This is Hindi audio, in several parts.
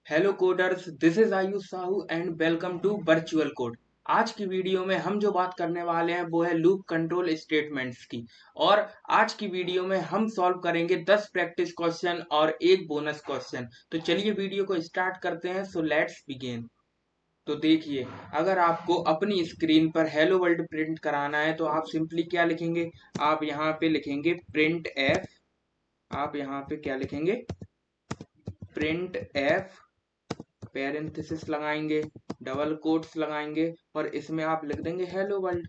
Hello coders, this is Ayush Sahu and welcome to virtual code. आज की वीडियो में हम जो बात करने वाले हैं वो है लूप कंट्रोल स्टेटमेंट्स की। और आज की वीडियो में हम सॉल्व करेंगे 10 प्रैक्टिस क्वेश्चन और एक बोनस क्वेश्चन। तो चलिए वीडियो को स्टार्ट करते हैं। So let's begin. तो देखिए, अगर आपको अपनी स्क्रीन पर हेलो वर्ल्ड प्रिंट कराना है तो आप सिंपली क्या लिखेंगे। आप यहाँ पे लिखेंगे प्रिंट एफ। आप यहाँ पे क्या लिखेंगे, प्रिंट एफ, पैरेंथेसिस लगाएंगे, डबल कोट्स लगाएंगे और इसमें आप लिख देंगे हेलो वर्ल्ड।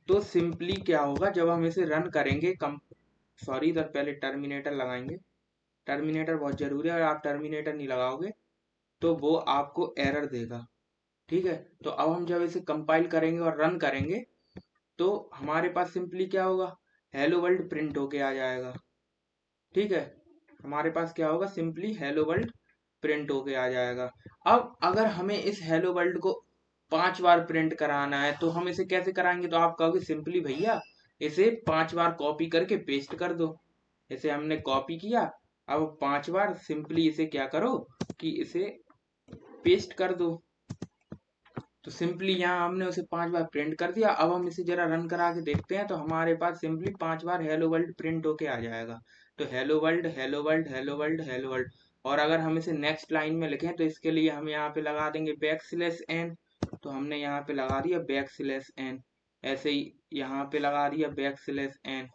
तो सिंपली क्या होगा, जब हम इसे रन करेंगे कम सॉरी इधर पहले टर्मिनेटर लगाएंगे। टर्मिनेटर बहुत जरूरी है, अगर आप टर्मिनेटर नहीं लगाओगे तो वो आपको एरर देगा। ठीक है, तो अब हम जब इसे कंपाइल करेंगे और रन करेंगे तो हमारे पास सिंपली क्या होगा, हेलो वर्ल्ड प्रिंट होके आ जाएगा। ठीक है, हमारे पास क्या होगा, सिंपली हेलो वर्ल्ड प्रिंट होके आ जाएगा। अब अगर हमें इस हेलो वर्ल्ड को 5 बार प्रिंट कराना है तो हम इसे कैसे कराएंगे। तो आप कहोगे सिंपली भैया इसे 5 बार कॉपी करके पेस्ट कर दो। इसे हमने कॉपी किया, अब 5 बार सिंपली इसे क्या करो कि इसे पेस्ट कर दो। तो सिंपली यहाँ हमने उसे 5 बार प्रिंट कर दिया। अब हम इसे जरा रन करा के देखते हैं तो हमारे पास सिंपली 5 बार हेलो वर्ल्ड प्रिंट होके आ जाएगा। तो hello world, hello world, hello world, hello world. और अगर हम इसे नेक्स्ट लाइन में लिखें तो इसके लिए हम यहाँ पे लगा देंगे बैक स्लैश एन। तो हमने यहाँ पे लगा दिया बैक स्लैश एन। ऐसे ही यहाँ पे लगा दिया बैक स्लैश एन।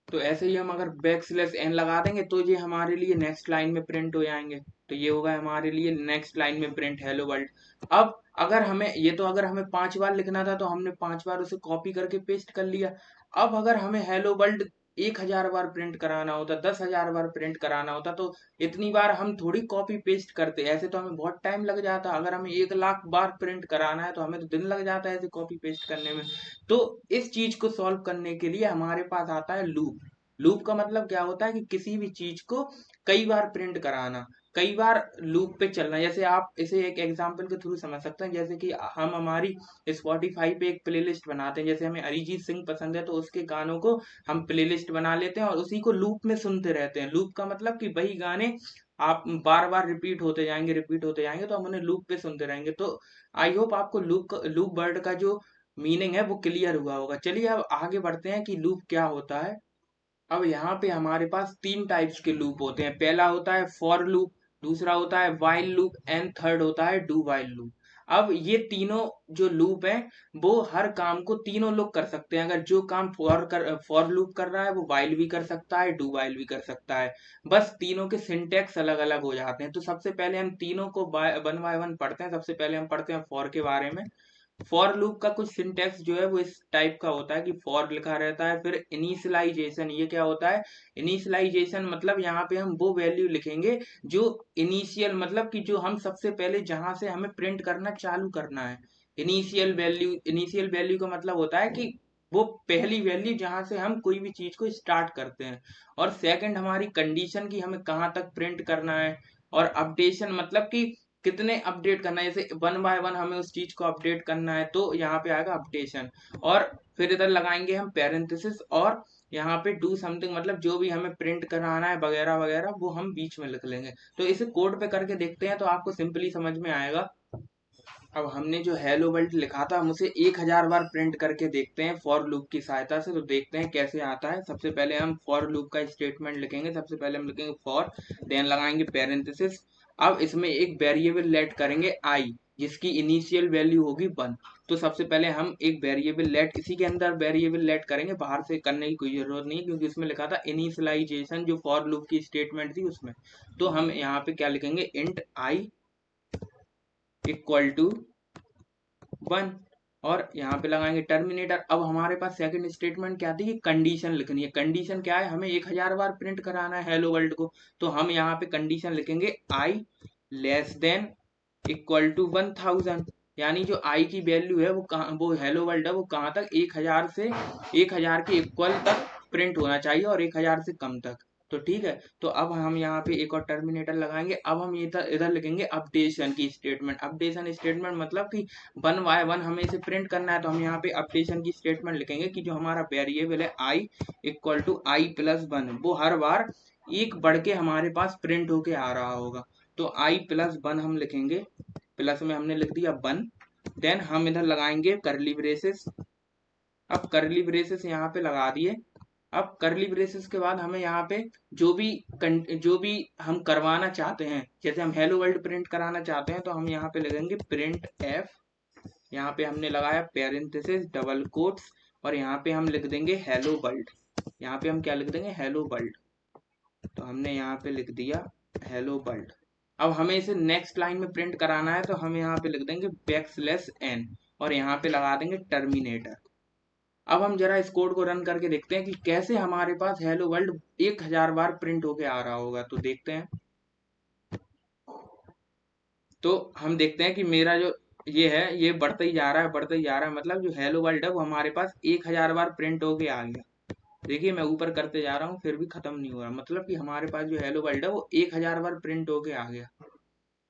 तो ऐसे ही हम अगर बैक स्लैश एन लगा देंगे तो ये हमारे लिए नेक्स्ट लाइन में प्रिंट हो जाएंगे। तो ये होगा हमारे लिए नेक्स्ट लाइन में प्रिंट हेलो वर्ल्ड। अब अगर हमें ये तो अगर हमें 5 बार लिखना था तो हमने 5 बार उसे कॉपी करके पेस्ट कर लिया। अब अगर हमें हेलो वर्ल्ड 1,000 बार प्रिंट कराना होता, 10,000 बार प्रिंट कराना होता तो इतनी बार हम थोड़ी कॉपी पेस्ट करते। ऐसे तो हमें बहुत टाइम लग जाता। अगर हमें 1,00,000 बार प्रिंट कराना है तो हमें तो दिन लग जाता है ऐसे कॉपी पेस्ट करने में। तो इस चीज को सॉल्व करने के लिए हमारे पास आता है लूप। लूप का मतलब क्या होता है कि किसी भी चीज को कई बार प्रिंट कराना, कई बार लूप पे चलना। जैसे आप इसे एक एग्जांपल के थ्रू समझ सकते हैं, जैसे कि हम हमारी स्पॉटिफाई पे एक प्लेलिस्ट बनाते हैं। जैसे हमें अरिजीत सिंह पसंद है तो उसके गानों को हम प्लेलिस्ट बना लेते हैं और उसी को लूप में सुनते रहते हैं। लूप का मतलब कि वही गाने आप बार बार रिपीट होते जाएंगे, रिपीट होते जाएंगे, तो हम उन्हें लूप पे सुनते रहेंगे। तो आई होप आपको लूप वर्ड का जो मीनिंग है वो क्लियर हुआ होगा। चलिए अब आगे बढ़ते हैं कि लूप क्या होता है। अब यहाँ पे हमारे पास 3 टाइप्स के लूप होते हैं। पहला होता है फॉर लूप, दूसरा होता है व्हाइल लूप एंड थर्ड होता है डू व्हाइल लूप। अब ये तीनों जो लूप हैं वो हर काम को तीनों लोग कर सकते हैं। अगर जो काम फॉर लूप कर रहा है वो व्हाइल भी कर सकता है, डू व्हाइल भी कर सकता है। बस तीनों के सिंटेक्स अलग अलग हो जाते हैं। तो सबसे पहले हम तीनों को वन बाय वन पढ़ते हैं। सबसे पहले हम पढ़ते हैं फॉर के बारे में। फॉर लूप का कुछ सिंटेक्स जो है वो इस टाइप का होता है कि फॉर लिखा रहता है, फिर इनिशियलाइजेशन। ये क्या होता है, इनिशियलाइजेशन मतलब यहाँ पे हम वो वैल्यू लिखेंगे जो इनिशियल, मतलब कि जो हम सबसे पहले जहां से हमें प्रिंट करना चालू करना है। इनिशियल वैल्यू का मतलब होता है कि वो पहली वैल्यू जहां से हम कोई भी चीज को स्टार्ट करते हैं। और सेकंड हमारी कंडीशन की हमें कहाँ तक प्रिंट करना है। और अपडेशन मतलब कि कितने अपडेट करना है, जैसे वन बाय वन हमें उस चीज को अपडेट करना है तो यहाँ पे आएगा अपडेशन। और फिर इधर लगाएंगे हम पैरेंथेसिस और यहाँ पे डू समथिंग, मतलब जो भी हमें प्रिंट कराना है वगैरह वगैरह वो हम बीच में लिख लेंगे। तो इसे कोड पे करके देखते हैं तो आपको सिंपली समझ में आएगा। अब हमने जो हेलो वर्ल्ड लिखा था हम उसे 1,000 बार प्रिंट करके देखते हैं फॉर लूप की सहायता से। तो देखते हैं कैसे आता है। सबसे पहले हम फॉर लूप का स्टेटमेंट लिखेंगे। सबसे पहले हम लिखेंगे फॉर, देन लगाएंगे पैरेंथेसिस। अब इसमें एक वेरिएबल लेट करेंगे आई, जिसकी इनिशियल वैल्यू होगी 1। तो सबसे पहले हम एक वेरिएबल लेट, इसी के अंदर वेरिएबल लेट करेंगे, बाहर से करने की कोई जरूरत नहीं है क्योंकि उसमें लिखा था इनिशियलाइजेशन जो फॉर लूप की स्टेटमेंट थी उसमें। तो हम यहाँ पे क्या लिखेंगे, इंट आई इक्वल टू 1। और यहाँ पे लगाएंगे टर्मिनेटर। अब हमारे पास सेकंड स्टेटमेंट क्या थी कि कंडीशन लिखनी है। कंडीशन क्या है, हमें 1,000 बार प्रिंट कराना है हेलो वर्ल्ड को। तो हम यहाँ पे कंडीशन लिखेंगे आई लेस देन इक्वल टू 1,000। यानी जो आई की वैल्यू है वो कहाँ, वो हेलो वर्ल्ड है वो कहाँ तक, 1,000 से 1,000 के इक्वल तक प्रिंट होना चाहिए और 1,000 से कम तक। तो ठीक है, तो अब हम यहाँ पे एक और टर्मिनेटर लगाएंगे। अब हम इधर इधर लिखेंगे अपडेशन की स्टेटमेंट। अपडेशन स्टेटमेंट मतलब कि वन बाय वन हमें इसे प्रिंट करना है। तो हम यहाँ पे अपडेशन की स्टेटमेंट लिखेंगे कि जो हमारा वेरिएबल है आई इक्वल टू आई प्लस 1 वो हर बार एक बढ़ के हमारे पास प्रिंट होके आ रहा होगा। तो i प्लस 1 हम लिखेंगे, प्लस में हमने लिख दिया 1। देन हम इधर लगाएंगे करली ब्रेसेस। अब करली ब्रेसेस यहाँ पे लगा दिए। अब करली ब्रेसेस के बाद हमें यहाँ पे जो भी हम करवाना चाहते हैं, जैसे हम हेलो वर्ल्ड प्रिंट कराना चाहते हैं तो हम यहाँ पे लिखेंगे प्रिंट एफ। यहाँ पे हमने लगाया पैरेंथेसिस डबल कोट्स और यहाँ पे हम लिख देंगे हेलो वर्ल्ड। यहाँ पे हम क्या लिख देंगे, हेलो वर्ल्ड। तो हमने यहाँ पे लिख दिया हेलो वर्ल्ड। अब हमें इसे नेक्स्ट लाइन में प्रिंट कराना है तो हम यहाँ पे लिख देंगे बैकस्लैश एन और यहाँ पे लगा देंगे टर्मिनेटर। अब हम जरा इस कोड को रन करके देखते हैं कि कैसे हमारे पास हेलो वर्ल्ड 1000 बार प्रिंट होके आ रहा होगा। तो देखते हैं। तो हम देखते हैं कि मेरा जो ये है ये बढ़ता ही जा रहा है, बढ़ता ही जा रहा है। मतलब जो हेलो वर्ल्ड है वो हमारे पास 1000 बार प्रिंट होके आ गया। देखिए मैं ऊपर करते जा रहा हूँ फिर भी खत्म नहीं हो रहा। मतलब कि हमारे पास जो हेलो वर्ल्ड है वो 1000 बार प्रिंट होके आ गया।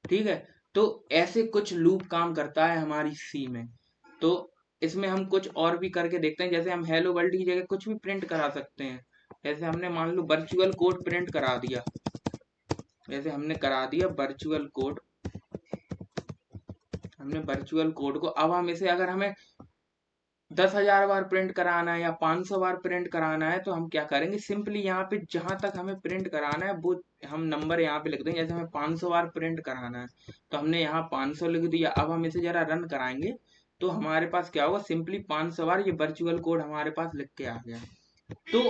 ठीक है। तो ऐसे कुछ लूप काम करता है हमारी सी में। तो इसमें हम कुछ और भी करके देखते हैं। जैसे हम हेलो वर्ल्ड की जगह कुछ भी प्रिंट करा सकते हैं। जैसे हमने मान लो वर्चुअल कोड प्रिंट करा दिया। जैसे हमने करा दिया वर्चुअल कोड, हमने वर्चुअल कोड को, अब हम इसे अगर हमें 10,000 बार प्रिंट कराना है या 500 बार प्रिंट कराना है तो हम क्या करेंगे, सिंपली यहाँ पे जहां तक हमें प्रिंट कराना है वो हम नंबर यहाँ पे लिख देंगे। जैसे हमें 500 बार प्रिंट कराना है तो हमने यहाँ 500 लिख दिया। अब हम इसे जरा रन कराएंगे तो हमारे पास क्या होगा, सिंपली 500 बार ये वर्चुअल कोड हमारे पास लिख के आ गया। तो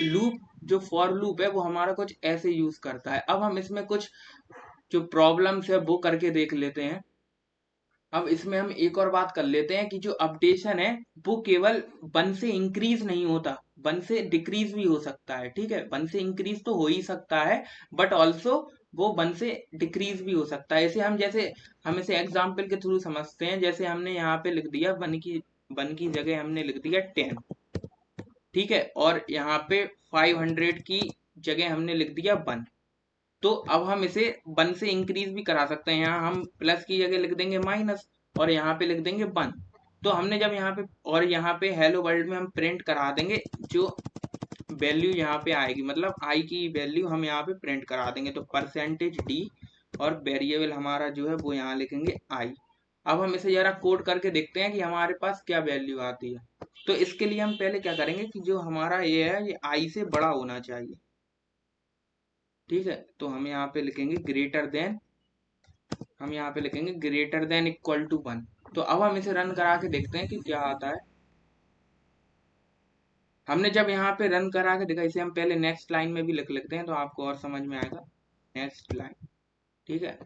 लूप, जो फॉर लूप है वो हमारा कुछ ऐसे यूज करता है। अब हम इसमें कुछ जो प्रॉब्लम्स है वो करके देख लेते हैं। अब इसमें हम एक और बात कर लेते हैं कि जो अपडेशन है वो केवल 1 से इंक्रीज नहीं होता, 1 से डिक्रीज भी हो सकता है। ठीक है, 1 से इंक्रीज तो हो ही सकता है बट ऑल्सो वो 1 से डिक्रीज भी हो सकता है। इसे हम जैसे हम इसे एग्जाम्पल के थ्रू समझते हैं। जैसे हमने यहाँ पे लिख दिया 1 की जगह हमने लिख दिया 10। ठीक है, और यहाँ पे 500 की जगह हमने लिख दिया 1। तो अब हम इसे 1 से इंक्रीज भी करा सकते हैं। यहाँ हम प्लस की जगह लिख देंगे माइनस और यहाँ पे लिख देंगे 1। तो हमने जब यहाँ पे और यहाँ पे हेलो वर्ल्ड में हम प्रिंट करा देंगे जो वैल्यू यहाँ पे आएगी, मतलब आई की वैल्यू हम यहाँ पे प्रिंट करा देंगे। तो %d और वेरिएबल हमारा जो है वो यहाँ लिखेंगे आई। अब हम इसे जरा कोड करके देखते हैं कि हमारे पास क्या वैल्यू आती है। तो इसके लिए हम पहले क्या करेंगे कि जो हमारा ये है ये आई से बड़ा होना चाहिए। ठीक है, तो हम यहाँ पे लिखेंगे ग्रेटर देन, हम यहाँ पे लिखेंगे ग्रेटर देन इक्वल टू 1। तो अब हम इसे रन करा के देखते हैं कि क्या आता है। हमने जब यहाँ पे रन करा के देखा, इसे हम पहले नेक्स्ट लाइन में भी लिख लेते हैं तो आपको और समझ में आएगा। नेक्स्ट लाइन, ठीक है।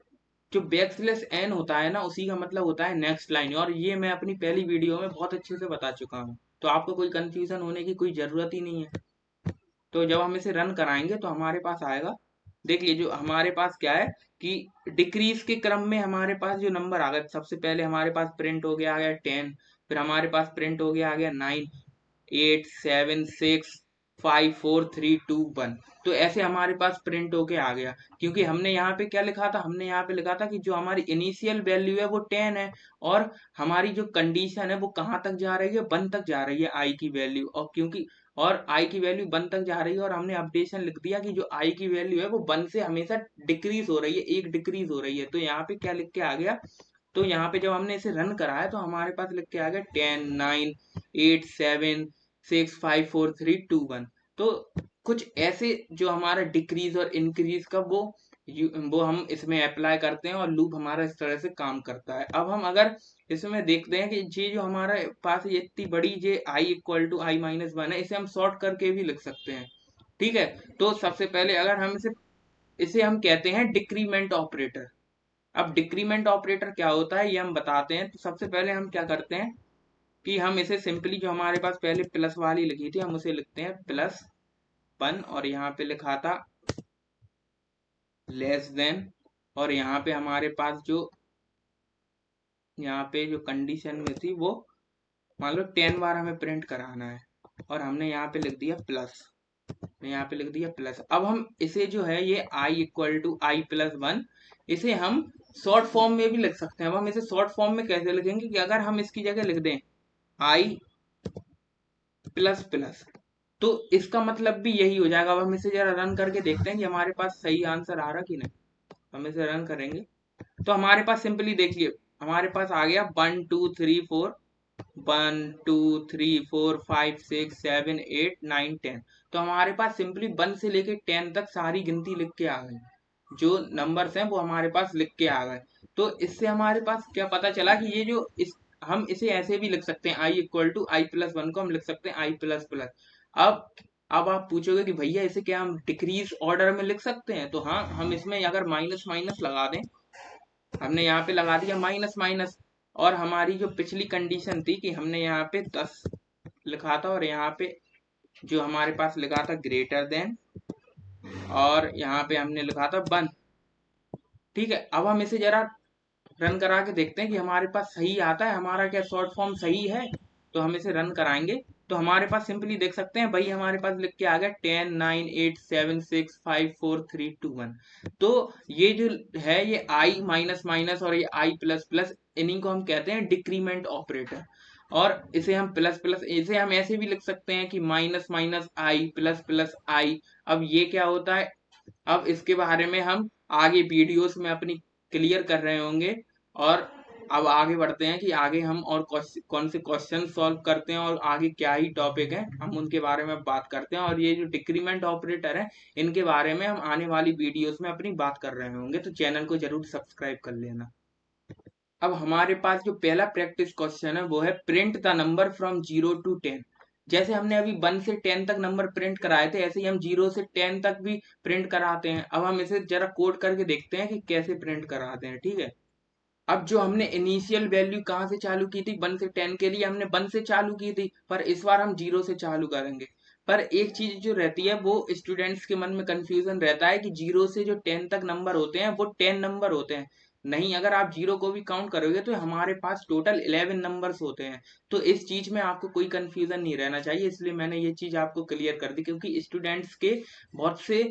जो बैकस्लैश एन होता है ना उसी का मतलब होता है नेक्स्ट लाइन, और ये मैं अपनी पहली वीडियो में बहुत अच्छे से बता चुका हूँ। तो आपको कोई कंफ्यूजन होने की कोई जरूरत ही नहीं है। तो जब हम इसे रन कराएंगे तो हमारे पास आएगा, देखिए जो हमारे पास क्या है कि डिक्रीज के क्रम में हमारे पास जो नंबर आ गए, सबसे पहले हमारे पास प्रिंट हो गया आ गया 10, फिर हमारे पास प्रिंट हो गया आ गया 9, 8, 7, 6, 5, 4, 3, 2, 1। तो ऐसे हमारे पास प्रिंट होके आ गया। क्योंकि हमने यहाँ पे क्या लिखा था, हमने यहाँ पे लिखा था कि जो हमारी इनिशियल वैल्यू है वो 10 है और हमारी जो कंडीशन है वो कहाँ तक जा रही है, 1 तक जा रही है आई की वैल्यू। और क्योंकि और आई की वैल्यू 1 तक जा रही है और हमने अपडेशन लिख दिया कि जो आई की वैल्यू है वो 1 से हमेशा डिक्रीज हो रही है, एक डिक्रीज हो रही है। तो यहाँ पे क्या लिख के आ गया, तो यहाँ पे जब हमने इसे रन कराया तो हमारे पास लिख के आ गया 10, 9, 8, 7, 6, 5, 4, 3, 2, 1। तो कुछ ऐसे जो हमारा डिक्रीज और इंक्रीज का वो हम इसमें अप्लाई करते हैं और लूप हमारा इस तरह से काम करता है। अब हम अगर इसमें देखते हैं कि ये जो हमारे पास ये इतनी बड़ी जे आई इक्वल टू आई माइनस 1 है, इसे हम शॉर्ट करके भी लिख सकते हैं। ठीक है, तो सबसे पहले अगर हम इसे इसे हम कहते हैं डिक्रीमेंट ऑपरेटर। अब डिक्रीमेंट ऑपरेटर क्या होता है ये हम बताते हैं। तो सबसे पहले हम क्या करते हैं कि हम इसे सिंपली जो हमारे पास पहले प्लस वाली लिखी थी हम उसे लिखते हैं +1 और यहाँ पे लिखा था लेस देन, और यहाँ पे हमारे पास जो यहाँ पे जो कंडीशन में थी वो मान लो 10 बार हमें प्रिंट कराना है और हमने यहाँ पे लिख दिया प्लस, यहाँ पे लिख दिया प्लस। अब हम इसे जो है ये i equal to I plus 1 इसे हम शॉर्ट फॉर्म में भी लिख सकते हैं। अब हम इसे शॉर्ट फॉर्म में कैसे लिखेंगे कि अगर हम इसकी जगह लिख दें i प्लस प्लस तो इसका मतलब भी यही हो जाएगा। अब हम इसे जरा रन करके देखते हैं कि हमारे पास सही आंसर आ रहा कि नहीं। हम इसे रन करेंगे तो हमारे पास सिंपली देखिए हमारे पास आ गया 1 2 3 4 1 2 3 4 5 6 7 8 9 10। तो हमारे पास सिंपली 1 से लेके 10 तक सारी गिनती लिख के आ गई, जो नंबर्स हैं वो हमारे पास लिख के आ गए। तो इससे हमारे पास क्या पता चला कि ये जो इस हम इसे ऐसे भी लिख सकते हैं, i equal to I plus one को हम लिख सकते हैं आई प्लस प्लस। अब अब आप पूछोगे कि भैया इसे क्या हम डिक्रीज ऑर्डर में लिख सकते हैं, तो हाँ, हम इसमें अगर माइनस माइनस लगा दें, हमने यहाँ पे लगा दिया माइनस माइनस, और हमारी जो पिछली कंडीशन थी कि हमने यहाँ पे 10 लिखा था और यहाँ पे जो हमारे पास लिखा था ग्रेटर देन, और यहाँ पे हमने लिखा था 1। ठीक है, अब हम इसे जरा रन करा के देखते हैं कि हमारे पास सही आता है, हमारा क्या शॉर्ट फॉर्म सही है। तो हम इसे रन कराएंगे तो हमारे पास सिंपली देख सकते हैं भाई हमारे पास लिख के आ गया 10 9 8 7 6 5 4 3 2 1। तो ये जो है ये आई माइनस माइनस और ये आई प्लस प्लस, इन्हीं को हम कहते हैं डिक्रीमेंट ऑपरेटर। और इसे हम प्लस प्लस, इसे हम ऐसे भी लिख सकते हैं कि माइनस माइनस आई प्लस प्लस आई। अब ये क्या होता है, अब इसके बारे में हम आगे वीडियोस में अपनी क्लियर कर रहे होंगे। और अब आगे बढ़ते हैं कि आगे हम और कौन से क्वेश्चन सॉल्व करते हैं और आगे क्या ही टॉपिक है हम उनके बारे में बात करते हैं। और ये जो डिक्रीमेंट ऑपरेटर है इनके बारे में हम आने वाली वीडियोस में अपनी बात कर रहे होंगे, तो चैनल को जरूर सब्सक्राइब कर लेना। अब हमारे पास जो पहला प्रैक्टिस क्वेश्चन है वो है print the number from 0 to 10। जैसे हमने अभी 1 से 10 तक नंबर प्रिंट कराए थे, ऐसे ही हम 0 से 10 तक भी प्रिंट कराते हैं। अब हम इसे जरा कोड करके देखते हैं कि कैसे प्रिंट कराते हैं। ठीक है, अब जो हमने इनिशियल वैल्यू कहाँ से चालू की थी, 1 से 10 के लिए हमने 1 से चालू की थी, पर इस बार हम 0 से चालू करेंगे। पर एक चीज जो रहती है वो स्टूडेंट्स के मन में कंफ्यूजन रहता है कि 0 से जो 10 तक नंबर होते हैं वो 10 नंबर होते हैं। नहीं, अगर आप 0 को भी काउंट करोगे तो हमारे पास टोटल 11 नंबर्स होते हैं। तो इस चीज में आपको कोई कंफ्यूजन नहीं रहना चाहिए, इसलिए मैंने ये चीज आपको क्लियर कर दी, क्योंकि स्टूडेंट्स के बहुत से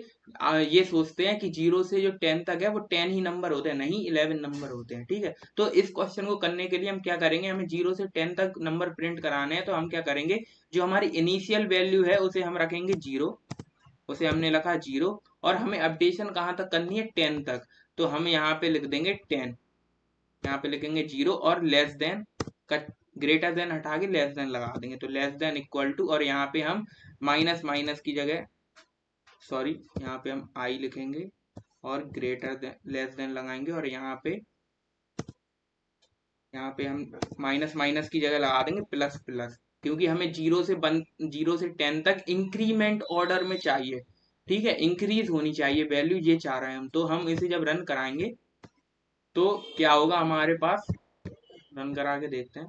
ये सोचते हैं कि 0 से जो 10 तक है वो 10 ही नंबर होते हैं, नहीं 11 नंबर होते हैं। ठीक है, तो इस क्वेश्चन को करने के लिए हम क्या करेंगे, हमें 0 से 10 तक नंबर प्रिंट कराने हैं। तो हम क्या करेंगे, जो हमारी इनिशियल वैल्यू है उसे हम रखेंगे 0, उसे हमने रखा 0, और हमें अपडेशन कहाँ तक करनी है, 10 तक। तो हम यहाँ पे लिख देंगे 10, यहाँ पे लिखेंगे 0 और लेस देन का ग्रेटर देन हटा के लेस देन लगा देंगे, तो लेस देन इक्वल टू, और यहाँ पे हम माइनस माइनस की जगह, सॉरी, यहाँ पे हम आई लिखेंगे और ग्रेटर देन लेस देन लगाएंगे, और यहाँ पे हम माइनस माइनस की जगह लगा देंगे प्लस प्लस, क्योंकि हमें 0 से 10 तक इंक्रीमेंट ऑर्डर में चाहिए। ठीक है, इंक्रीज होनी चाहिए वैल्यू, ये चाह रहे हैं हम। तो हम इसे जब रन कराएंगे तो क्या होगा हमारे पास, रन करा के देखते हैं।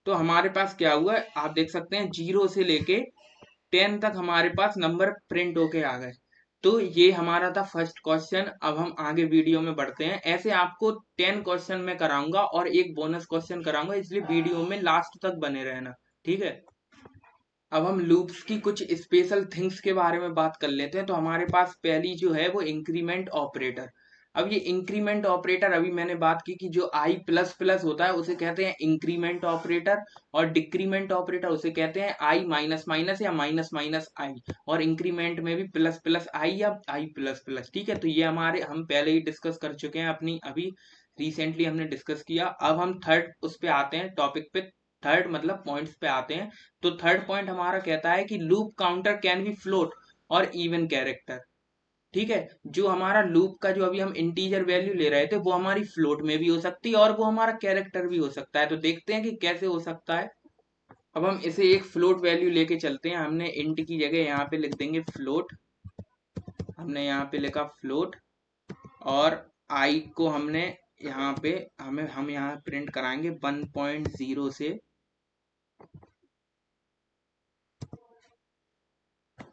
तो हमारे पास क्या हुआ है, आप देख सकते हैं 0 से लेके 10 तक हमारे पास नंबर प्रिंट होके आ गए। तो ये हमारा था फर्स्ट क्वेश्चन। अब हम आगे वीडियो में बढ़ते हैं। ऐसे आपको 10 क्वेश्चन में कराऊंगा और एक बोनस क्वेश्चन कराऊंगा, इसलिए वीडियो में लास्ट तक बने रहना। ठीक है, अब हम लूप्स की कुछ स्पेशल थिंग्स के बारे में बात कर लेते हैं। तो हमारे पास पहली जो है वो इंक्रीमेंट ऑपरेटर। अब ये इंक्रीमेंट ऑपरेटर, अभी मैंने बात की कि जो आई प्लस प्लस होता है उसे कहते हैं इंक्रीमेंट ऑपरेटर, और डिक्रीमेंट ऑपरेटर उसे कहते हैं आई माइनस माइनस या माइनस माइनस आई, और इंक्रीमेंट में भी प्लस प्लस आई या आई प्लस प्लस। ठीक है, तो ये हमारे हम पहले ही डिस्कस कर चुके हैं, अपनी अभी रिसेंटली हमने डिस्कस किया। अब हम थर्ड उस पे आते हैं, टॉपिक पे, थर्ड मतलब पॉइंट्स पे आते हैं। तो थर्ड पॉइंट हमारा कहता है कि loop counter can be float और इवन कैरेक्टर। ठीक है, जो हमारा लूप का जो अभी हम इंटीजर वैल्यू ले रहे थे वो हमारी फ्लोट में भी हो सकती है और वो हमारा कैरेक्टर भी हो सकता है। तो देखते हैं कि कैसे हो सकता है। अब हम इसे एक फ्लोट वैल्यू लेके चलते हैं। हमने इंट की जगह यहाँ पे लिख देंगे फ्लोट, हमने यहाँ पे लिखा फ्लोट, और आई को हमने यहाँ पे हम यहाँ प्रिंट कराएंगे 1.0 से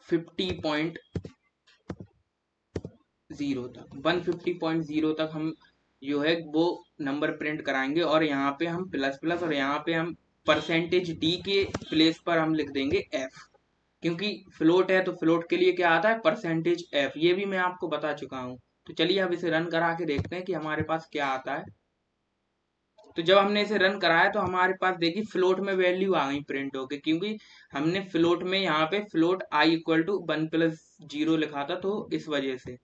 50.0 तक, 150.0 तक हम जो है वो नंबर प्रिंट कराएंगे। और यहाँ पे हम प्लस प्लस, और यहाँ पे हम परसेंटेज डी के प्लेस पर हम लिख देंगे एफ, क्योंकि फ्लोट है तो फ्लोट के लिए क्या आता है, परसेंटेज एफ। ये भी मैं आपको बता चुका हूँ। तो चलिए अब इसे रन करा के देखते हैं कि हमारे पास क्या आता है। तो जब हमने इसे रन कराया तो हमारे पास देखिए फ्लोट में वैल्यू आ गई प्रिंट होके, क्योंकि हमने फ्लोट में यहाँ पे float I equal to 1 plus 0 लिखा था, तो इस वजह से।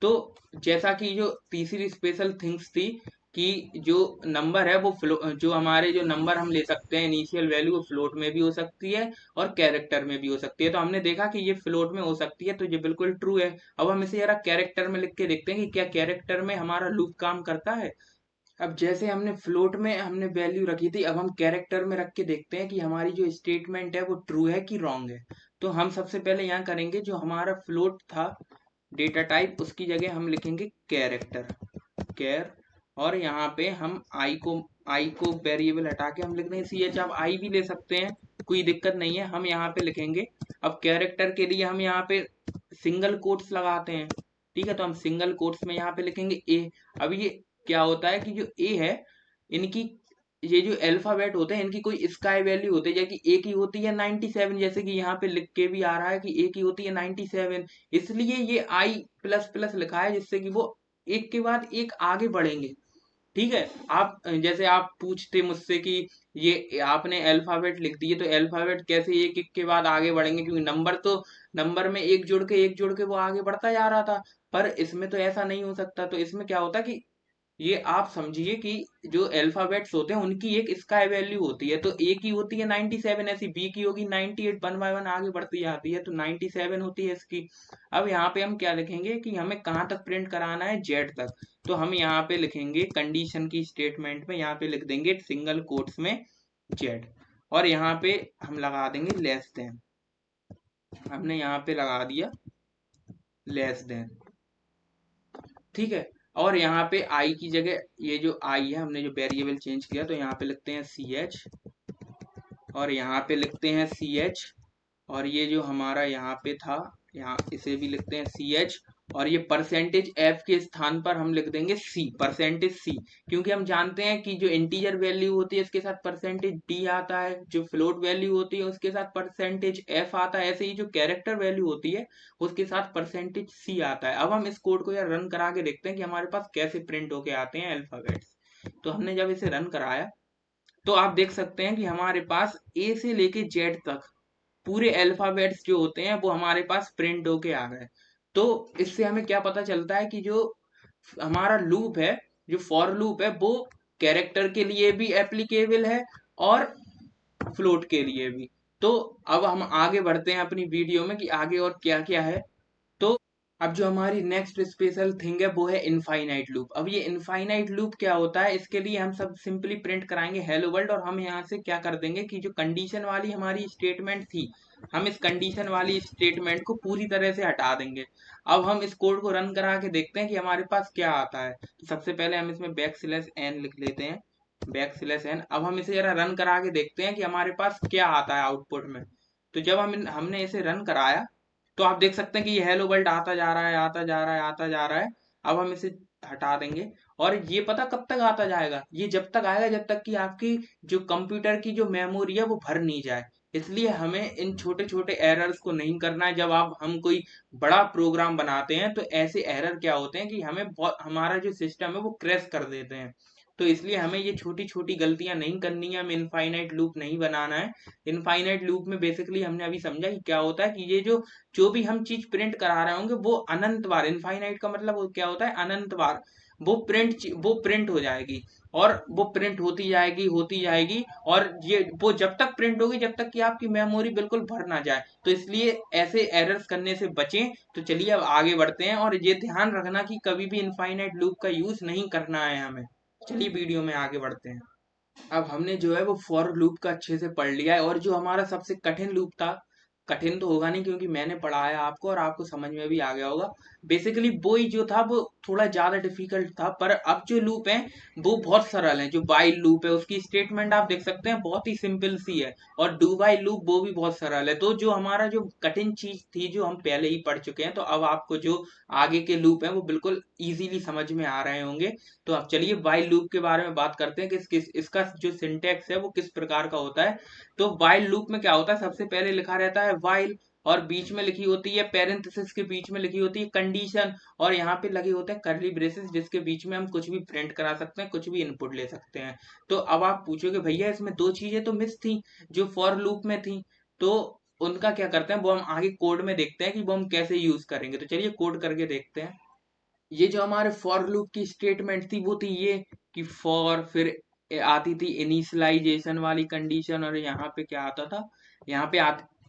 तो जैसा कि जो तीसरी स्पेशल थिंग्स थी कि जो नंबर है वो जो हमारे जो नंबर हम ले सकते हैं इनिशियल वैल्यू, वो फ्लोट में भी हो सकती है और कैरेक्टर में भी हो सकती है। तो हमने देखा कि ये फ्लोट में हो सकती है, तो ये बिल्कुल ट्रू है। अब हम इसे जरा कैरेक्टर में लिख के देखते हैं कि क्या कैरेक्टर में हमारा लूप काम करता है। अब जैसे हमने फ्लोट में हमने वैल्यू रखी थी, अब हम कैरेक्टर में रख के देखते हैं कि हमारी जो स्टेटमेंट है वो ट्रू है कि रॉन्ग है। तो हम सबसे पहले यहाँ करेंगे, जो हमारा फ्लोट था डेटा टाइप, उसकी जगह हम लिखेंगे कैरेक्टर, कैर। और यहाँ पे हम आई को वेरिएबल हटा के हम लिख देंगे सी एच। आप आई भी ले सकते हैं, कोई दिक्कत नहीं है। हम यहाँ पे लिखेंगे, अब कैरेक्टर के लिए हम यहाँ पे सिंगल कोट्स लगाते हैं, ठीक है। तो हम सिंगल कोट्स में यहाँ पे लिखेंगे ए। अब ये क्या होता है कि जो ए है, इनकी ये जो अल्फाबेट होते हैं इनकी कोई स्काई वैल्यू होती है, जैसे कि ए की होती है 97, जैसे कि यहाँ पे लिख के भी आ रहा है कि ए की होती है 97। इसलिए ये आई प्लस प्लस लिखा है, जिससे कि वो एक के बाद एक आगे बढ़ेंगे, ठीक है। आप जैसे आप पूछते मुझसे कि ये आपने अल्फाबेट लिख दिए, तो अल्फाबेट कैसे एक एक के बाद आगे बढ़ेंगे, क्योंकि नंबर में एक जोड़ के वो आगे बढ़ता जा रहा था। पर इसमें तो ऐसा नहीं हो सकता। तो इसमें क्या होता कि ये आप समझिए कि जो अल्फाबेट्स होते हैं उनकी एक स्काई वैल्यू होती है। तो ए की होती है 97, ऐसी बी की होगी 98, 1 बाय 1 आगे बढ़ती जाती है, तो 97 होती है इसकी। अब यहाँ पे हम क्या लिखेंगे कि हमें कहाँ तक प्रिंट कराना है, जेड तक। तो हम यहाँ पे लिखेंगे कंडीशन की स्टेटमेंट में, यहाँ पे लिख देंगे सिंगल कोट्स में जेड, और यहाँ पे हम लगा देंगे लेस देन। हमने यहाँ पे लगा दिया लेस देन, ठीक है। और यहाँ पे आई की जगह ये जो आई है, हमने जो वेरिएबल चेंज किया, तो यहाँ पे लिखते हैं सी एच, और यहाँ पे लिखते हैं सी एच, और ये जो हमारा यहाँ पे था, यहाँ इसे भी लिखते हैं सी एच। और ये परसेंटेज एफ के स्थान पर हम लिख देंगे सी, परसेंटेज सी। क्योंकि हम जानते हैं कि जो इंटीजर वैल्यू होती है इसके साथ परसेंटेज डी आता है, जो फ्लोट वैल्यू होती है उसके साथ परसेंटेज एफ आता है, ऐसे ही जो कैरेक्टर वैल्यू होती है उसके साथ परसेंटेज सी आता है। अब हम इस कोड को यार रन करा के देखते हैं कि हमारे पास कैसे प्रिंट होके आते हैं अल्फाबेट्स। तो हमने जब इसे रन कराया, तो आप देख सकते हैं कि हमारे पास ए से लेके जेड तक पूरे अल्फाबेट्स जो होते हैं वो हमारे पास प्रिंट होके आ गए। तो इससे हमें क्या पता चलता है कि जो हमारा लूप है, जो फॉर लूप है, वो कैरेक्टर के लिए भी एप्लीकेबल है और फ्लोट के लिए भी। तो अब हम आगे बढ़ते हैं अपनी वीडियो में कि आगे और क्या क्या है। तो अब जो हमारी नेक्स्ट स्पेशल थिंग है वो है इनफाइनाइट लूप। अब ये इनफाइनाइट लूप क्या होता है, इसके लिए हम सब सिंपली प्रिंट कराएंगे हेलो वर्ल्ड, और हम यहाँ से क्या कर देंगे कि जो कंडीशन वाली हमारी स्टेटमेंट थी, हम इस कंडीशन वाली स्टेटमेंट को पूरी तरह से हटा देंगे। अब हम इस कोड को रन करा के देखते हैं कि हमारे पास क्या आता है। तो सबसे पहले हम इसमें बैक स्लैश एन लिख लेते हैं, बैक स्लैश एन। अब हम इसे जरा रन करा के देखते हैं कि हमारे पास क्या आता है आउटपुट में। तो जब हमने इसे रन कराया, तो आप देख सकते हैं कि ये हेलो वर्ल्ड आता जा रहा है, आता जा रहा है, आता जा रहा है। अब हम इसे हटा देंगे, और ये पता कब तक आता जाएगा, ये जब तक आएगा जब तक कि आपकी जो कंप्यूटर की जो मेमोरी है वो भर नहीं जाए। इसलिए हमें इन छोटे छोटे एरर्स को नहीं करना है। जब आप हम कोई बड़ा प्रोग्राम बनाते हैं तो ऐसे एरर क्या होते हैं कि हमारा जो सिस्टम है वो क्रैश कर देते हैं। तो इसलिए हमें ये छोटी छोटी गलतियां नहीं करनी है, हमें इनफाइनाइट लूप नहीं बनाना है। इनफाइनाइट लूप में बेसिकली हमने अभी समझा कि क्या होता है कि ये जो भी हम चीज प्रिंट करा रहे होंगे वो अनंत बार, इनफाइनाइट का मतलब वो क्या होता है, अनंत बार वो प्रिंट हो जाएगी, और वो प्रिंट होती जाएगी, होती जाएगी। और ये वो जब तक प्रिंट होगी जब तक कि आपकी मेमोरी बिल्कुल भर ना जाए। तो इसलिए ऐसे एरर्स करने से बचें। तो चलिए अब आगे बढ़ते हैं, और ये ध्यान रखना कि कभी भी इनफाइनाइट लूप का यूज नहीं करना है हमें। चलिए वीडियो में आगे बढ़ते हैं। अब हमने जो है वो फॉर लूप का अच्छे से पढ़ लिया है, और जो हमारा सबसे कठिन लूप था, कठिन तो होगा नहीं क्योंकि मैंने पढ़ाया आपको और आपको समझ में भी आ गया होगा। बेसिकली वो ही जो था वो थोड़ा ज्यादा डिफिकल्ट था, पर अब जो लूप है वो बहुत सरल है। जो वाइल लूप है उसकी स्टेटमेंट आप देख सकते हैं बहुत ही सिंपल सी है, और डू वाइल लूप वो भी बहुत सरल है। तो जो हमारा जो कठिन चीज थी जो हम पहले ही पढ़ चुके हैं, तो अब आपको जो आगे के लूप है वो बिल्कुल इजीली समझ में आ रहे होंगे। तो अब चलिए वाइल लूप के बारे में बात करते हैं कि इसका जो सिंटेक्स है वो किस प्रकार का होता है। तो वाइल लूप में क्या होता है, सबसे पहले लिखा रहता है वाइल, और बीच में लिखी होती है पेरेंथेसिस, के बीच में लिखी होती है कंडीशन, और यहाँ पे लगे होते हैं कर्ली ब्रेसेस, जिसके बीच में हम कुछ भी प्रिंट करा सकते हैं, कुछ भी इनपुट ले सकते हैं। तो अब आप पूछोगे भैया इसमें दो चीजें तो मिस थी जो फॉर लूप में थी, तो उनका क्या करते हैं वो हम आगे कोड में देखते हैं कि वो हम कैसे यूज करेंगे। तो चलिए कोड करके देखते हैं। ये जो हमारे फॉर लूप की स्टेटमेंट थी वो थी ये कि फॉर, फिर आती थी इनिशियलाइजेशन वाली कंडीशन, और यहाँ पे क्या आता था, यहाँ पे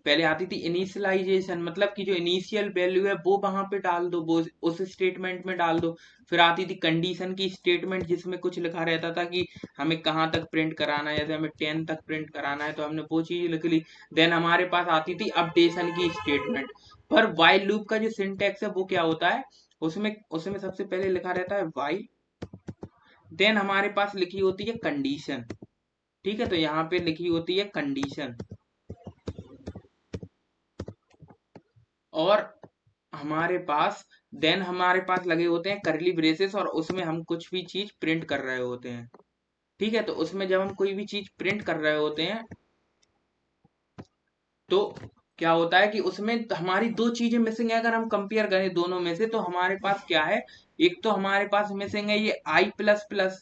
पहले आती थी इनिशियलाइजेशन, मतलब कि जो इनिशियल वैल्यू है वो वहां पे डाल दो, वो उस स्टेटमेंट में डाल दो। फिर आती थी कंडीशन की स्टेटमेंट जिसमें कुछ लिखा रहता था कि हमें कहाँ तक प्रिंट कराना है, जैसे हमें 10 तक प्रिंट कराना है तो हमने वो चीज लिख ली। देन हमारे पास आती थी अपडेशन की स्टेटमेंट। पर व्हाइल लूप का जो सिंटैक्स है वो क्या होता है, उसमें उसमें सबसे पहले लिखा रहता है व्हाइल, देन हमारे पास लिखी होती है कंडीशन। ठीक है, तो यहाँ पे लिखी होती है कंडीशन, और हमारे पास देन हमारे पास लगे होते हैं करली ब्रेसेस, और उसमें हम कुछ भी चीज प्रिंट कर रहे होते हैं। ठीक है, तो उसमें जब हम कोई भी चीज प्रिंट कर रहे होते हैं तो क्या होता है कि उसमें हमारी दो चीजें मिसिंग है। अगर हम कंपेयर करें दोनों में से, तो हमारे पास क्या है, एक तो हमारे पास मिसिंग है ये आई प्लस प्लस,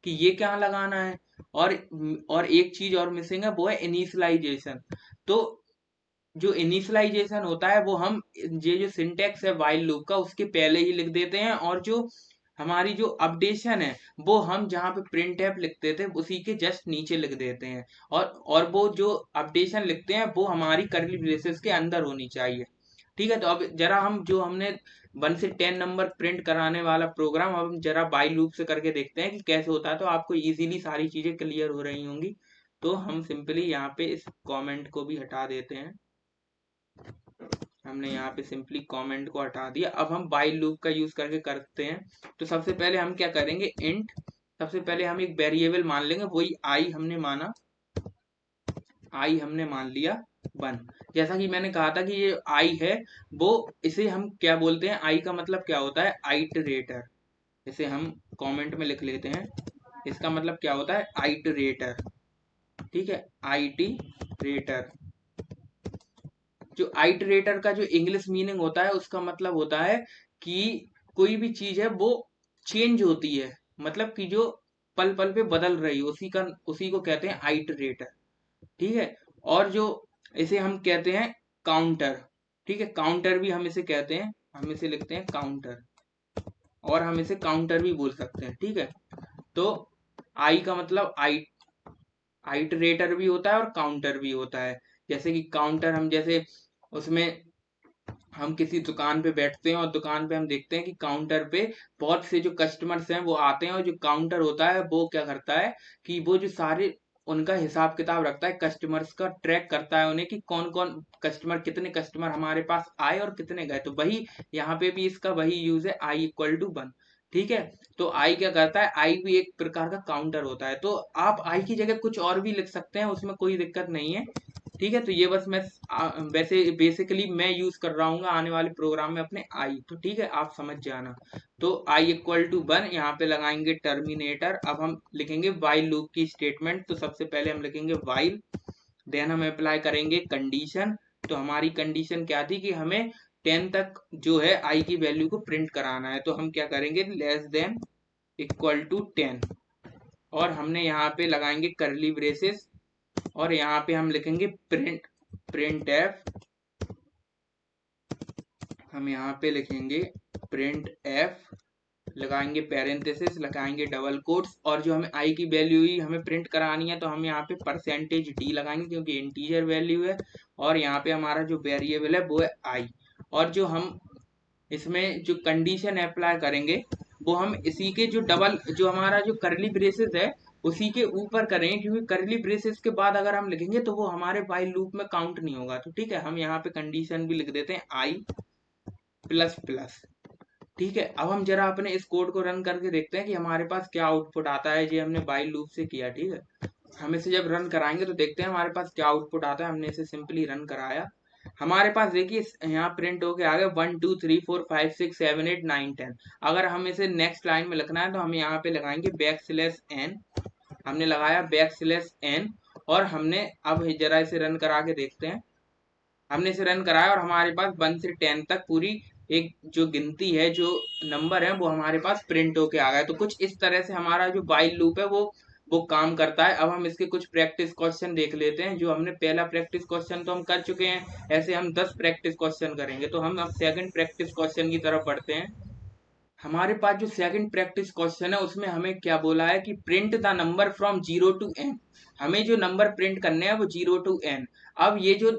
कि ये क्या लगाना है, और एक चीज और मिसिंग है, वो है इनिशियलाइजेशन। तो जो इनिशियलाइजेशन होता है वो हम ये जो सिंटेक्स है व्हाइल लूप का उसके पहले ही लिख देते हैं, और जो हमारी जो अपडेशन है वो हम जहाँ पे प्रिंट एफ लिखते थे उसी के जस्ट नीचे लिख देते हैं। और वो जो अपडेशन लिखते हैं वो हमारी करली ब्रेसेस के अंदर होनी चाहिए। ठीक है, तो अब जरा हम जो हमने 1 से 10 नंबर प्रिंट कराने वाला प्रोग्राम अब हम जरा व्हाइल लूप से करके देखते हैं कि कैसे होता है, तो आपको इजीली सारी चीजें क्लियर हो रही होंगी। तो हम सिंपली यहाँ पे इस कमेंट को भी हटा देते हैं। हमने यहाँ पे सिंपली कमेंट को हटा दिया। अब हम व्हाइल लूप का यूज करके करते हैं। तो सबसे पहले हम क्या करेंगे, इंट, सबसे पहले हम एक वेरिएबल मान लेंगे, वही आई हमने माना, आई हमने मान लिया 1। जैसा कि मैंने कहा था कि ये आई है, वो इसे हम क्या बोलते हैं, आई का मतलब क्या होता है, आइटरेटर। इसे हम कमेंट में लिख लेते हैं, इसका मतलब क्या होता है, आइटरेटर। ठीक है, आइटरेटर। जो आइटरेटर का जो इंग्लिश मीनिंग होता है उसका मतलब होता है कि कोई भी चीज है वो चेंज होती है, मतलब कि जो पल पल पे बदल रही है उसी को कहते हैं आइटरेटर। ठीक है, और जो इसे हम कहते हैं काउंटर। ठीक है, काउंटर भी हम इसे कहते हैं, हम इसे लिखते हैं काउंटर, और हम इसे काउंटर भी बोल सकते हैं। ठीक है, तो आई का मतलब आइटरेटर भी होता है और काउंटर भी होता है। जैसे कि काउंटर, हम जैसे उसमें हम किसी दुकान पे बैठते हैं और दुकान पे हम देखते हैं कि काउंटर पे बहुत से जो कस्टमर्स हैं वो आते हैं, और जो काउंटर होता है वो क्या करता है कि वो जो सारे उनका हिसाब किताब रखता है, कस्टमर्स का ट्रैक करता है उन्हें कि कौन कौन कस्टमर, कितने कस्टमर हमारे पास आए और कितने गए। तो वही यहाँ पे भी इसका वही यूज है, आई इक्वल टू 1। ठीक है, तो आई क्या करता है, आई भी एक प्रकार का काउंटर होता है। तो आप आई की जगह कुछ और भी लिख सकते हैं, उसमें कोई दिक्कत नहीं है। ठीक है, तो ये बस मैं वैसे बेसिकली मैं यूज कर रहा हूँ आने वाले प्रोग्राम में अपने आई, तो ठीक है आप समझ जाना। तो आई इक्वल टू 1, यहाँ पे लगाएंगे टर्मिनेटर। अब हम लिखेंगे व्हाइल लूप की स्टेटमेंट। तो सबसे पहले हम लिखेंगे व्हाइल, देन हम अप्लाई करेंगे कंडीशन। तो हमारी कंडीशन क्या थी कि हमें 10 तक जो है आई की वैल्यू को प्रिंट कराना है, तो हम क्या करेंगे, लेस देन इक्वल टू 10, और हमने यहाँ पे लगाएंगे करली ब्रेसेस, और यहाँ पे हम लिखेंगे प्रिंट एफ। हम यहाँ पे लिखेंगे प्रिंट एफ, लगाएंगे पैरेंथेसिस, लगाएंगे डबल कोट्स, और जो हमें आई की वैल्यू ही हमें प्रिंट करानी है तो हम यहाँ पे परसेंटेज डी लगाएंगे क्योंकि इंटीजर वैल्यू है, और यहाँ पे हमारा जो वेरिएबल है वो है आई। और जो हम इसमें जो कंडीशन अप्लाई करेंगे वो हम इसी के जो डबल जो हमारा जो करली ब्रेसेस है उसी के ऊपर करेंगे, क्योंकि करली ब्रेसेस के बाद अगर हम लिखेंगे तो वो हमारे व्हाइल लूप में काउंट नहीं होगा। तो ठीक है, हम यहाँ पे कंडीशन भी लिख देते हैं आई प्लस प्लस। ठीक है, अब हम जरा अपने इस कोड को रन करके देखते हैं कि हमारे पास क्या आउटपुट आता है, जो हमने व्हाइल लूप से किया। ठीक है, हम इसे जब रन कराएंगे तो देखते हैं हमारे पास क्या आउटपुट आता है। हमने इसे सिंपली रन कराया, हमारे पास देखिए यहाँ प्रिंट होके आ गया 1 2 3 4 5 6 7 8 9 10। अगर हम इसे नेक्स्ट लाइन में लिखना है तो हम यहाँ पे लगाएंगे \n। हमने लगाया \n, और हमने अब जरा इसे रन करा के देखते हैं। हमने इसे रन कराया और हमारे पास 1 से 10 तक पूरी एक जो गिनती है, जो नंबर है वो हमारे पास प्रिंट होके आ गया। तो कुछ इस तरह से हमारा जो व्हाइल लूप है वो काम करता है। अब हम इसके कुछ प्रैक्टिस क्वेश्चन देख लेते हैं। जो हमने पहला प्रैक्टिस क्वेश्चन तो हम कर चुके हैं, ऐसे हम 10 प्रैक्टिस क्वेश्चन करेंगे। तो हम अब सेकंड प्रैक्टिस क्वेश्चन की तरफ बढ़ते हैं। हमारे पास जो सेकंड प्रैक्टिस क्वेश्चन है उसमें हमें क्या बोला है कि print the number from 0 to n। हमें जो नंबर प्रिंट करने हैं वो 0 to n। अब ये जो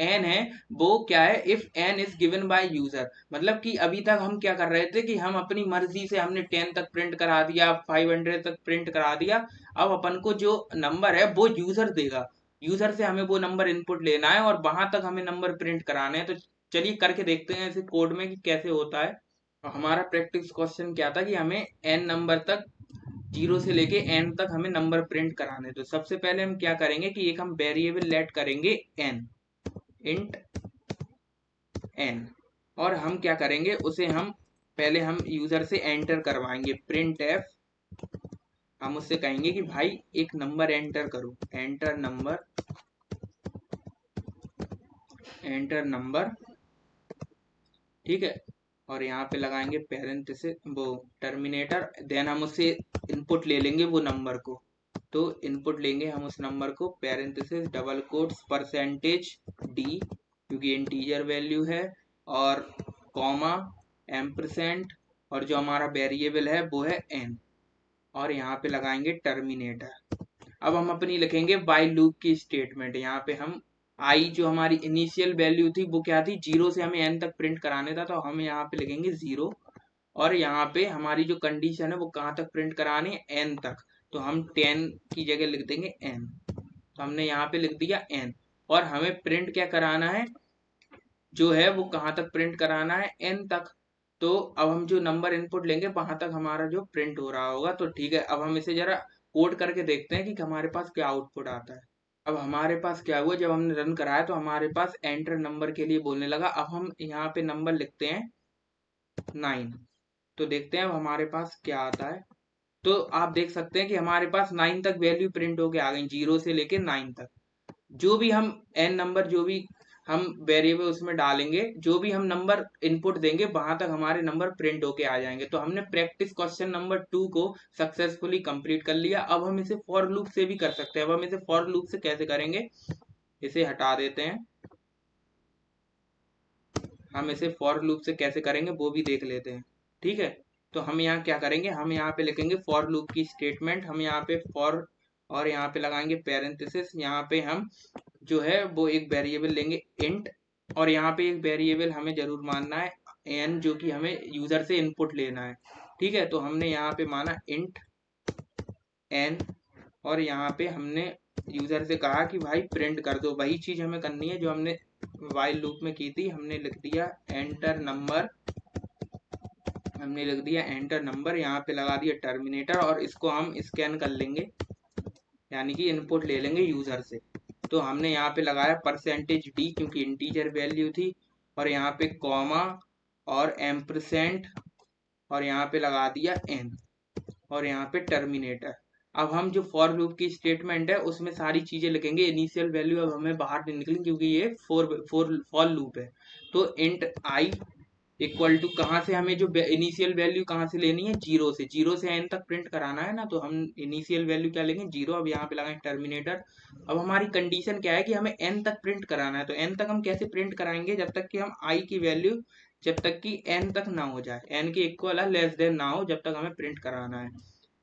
n है वो क्या है, if n is given by user, मतलब कि अभी तक हम क्या कर रहे थे कि हम अपनी मर्जी से हमने 10 तक प्रिंट करा दिया, 500 तक प्रिंट करा दिया। अब अपन को जो नंबर है वो यूजर देगा, यूजर से हमें वो नंबर इनपुट लेना है और वहां तक हमें नंबर प्रिंट कराने हैं। तो चलिए करके देखते हैं इसे कोड में कि कैसे होता है। हमारा प्रैक्टिस क्वेश्चन क्या था कि हमें एन नंबर तक, 0 से लेके एन तक हमें नंबर प्रिंट कराने। तो सबसे पहले हम क्या करेंगे कि एक हम वेरिएबल लेट करेंगे एन, इंट एन, और हम क्या करेंगे उसे हम पहले हम यूजर से एंटर करवाएंगे प्रिंट एफ। हम उससे कहेंगे कि भाई एक नंबर एंटर करो, एंटर नंबर, एंटर नंबर, ठीक है। और यहाँ पे लगाएंगे पैरेंथेसिस वो टर्मिनेटर, देन हम उससे इनपुट ले लेंगे वो नंबर को। तो इनपुट लेंगे हम उस नंबर को, parenthesis double quotes percentage D क्योंकि इंटीजर वैल्यू है, और कॉमा, एम्परसेंट, और जो हमारा वेरिएबल है वो है एन, और यहाँ पे लगाएंगे टर्मिनेटर। अब हम अपनी लिखेंगे व्हाइल लूप की स्टेटमेंट। यहाँ पे हम आई जो हमारी इनिशियल वैल्यू थी वो क्या थी, 0 से हमें एन तक प्रिंट कराने था, तो हम यहाँ पे लिखेंगे 0। और यहाँ पे हमारी जो कंडीशन है वो कहाँ तक प्रिंट करानी है, एन तक। तो हम 10 की जगह लिख देंगे एन। तो हमने यहाँ पे लिख दिया एन, और हमें प्रिंट क्या कराना है, जो है वो कहाँ तक प्रिंट कराना है, एन तक। तो अब हम जो नंबर इनपुट लेंगे वहां तक हमारा जो प्रिंट हो रहा होगा। तो ठीक है, अब हम इसे जरा कोड करके देखते हैं कि हमारे पास क्या आउटपुट आता है। अब हमारे पास क्या हुआ, जब हमने रन कराया तो हमारे पास एंटर नंबर के लिए बोलने लगा। अब हम यहाँ पे नंबर लिखते हैं 9। तो देखते हैं अब हमारे पास क्या आता है। तो आप देख सकते हैं कि हमारे पास 9 तक वैल्यू प्रिंट होके आ गई, 0 से लेके 9 तक। जो भी हम एन नंबर, जो भी हम वेरिएबल उसमें डालेंगे, जो भी हम नंबर इनपुट देंगे वहां तक हमारे नंबर प्रिंट होके आ जाएंगे। तो हमने प्रैक्टिस क्वेश्चन नंबर 2 को सक्सेसफुली कंप्लीट कर लिया। अब हम इसे फॉर लूप से भी कर सकते हैं। अब हम इसे फॉर लूप से कैसे करेंगे, इसे हटा देते हैं। हम इसे फॉर लूप से कैसे करेंगे वो भी देख लेते हैं, ठीक है। तो हम यहाँ क्या करेंगे, हम यहाँ पे लिखेंगे फॉर लूप की स्टेटमेंट। हम यहाँ पे फॉर, और यहाँ पे लगाएंगे पैरेंथेसिस। यहाँ पे हम जो है वो एक वेरिएबल लेंगे इंट, और यहाँ पे एक वेरिएबल हमें जरूर मानना है एन, जो कि हमें यूजर से इनपुट लेना है, ठीक है। तो हमने यहाँ पे माना इंट एन, और यहाँ पे हमने यूजर से कहा कि भाई प्रिंट कर दो। वही चीज हमें करनी है जो हमने वाइल लूप में की थी। हमने लिख दिया एंटर नंबर, हमने लिख दिया एंटर नंबर, यहाँ पे लगा दिया टर्मिनेटर, और इसको हम स्कैन कर लेंगे, यानी कि इनपुट ले लेंगे यूजर से। तो हमने यहाँ पे लगाया परसेंटेज डी क्योंकि इंटीजर वैल्यू थी, और यहाँ पे कॉमा और एम्परसेंट, और यहाँ पे लगा दिया एन, और यहाँ पे टर्मिनेटर। अब हम जो फॉर लूप की स्टेटमेंट है उसमें सारी चीजें लिखेंगे। इनिशियल वैल्यू अब हमें बाहर नहीं निकली क्योंकि ये फॉर लूप है। तो इंट आई इक्वल टू, कहाँ से हमें जो इनिशियल वैल्यू कहाँ से लेनी है, 0 से एन तक प्रिंट कराना है ना, तो हम इनिशियल वैल्यू क्या लेंगे, 0। अब यहाँ पे लगाएं टर्मिनेटर। अब हमारी कंडीशन क्या है कि हमें एन तक प्रिंट कराना है। तो एन तक हम कैसे प्रिंट कराएंगे, जब तक कि हम आई की वैल्यू, जब तक कि एन तक ना हो जाए, एन के इक्वल है, लेस देन ना हो, जब तक हमें प्रिंट कराना है।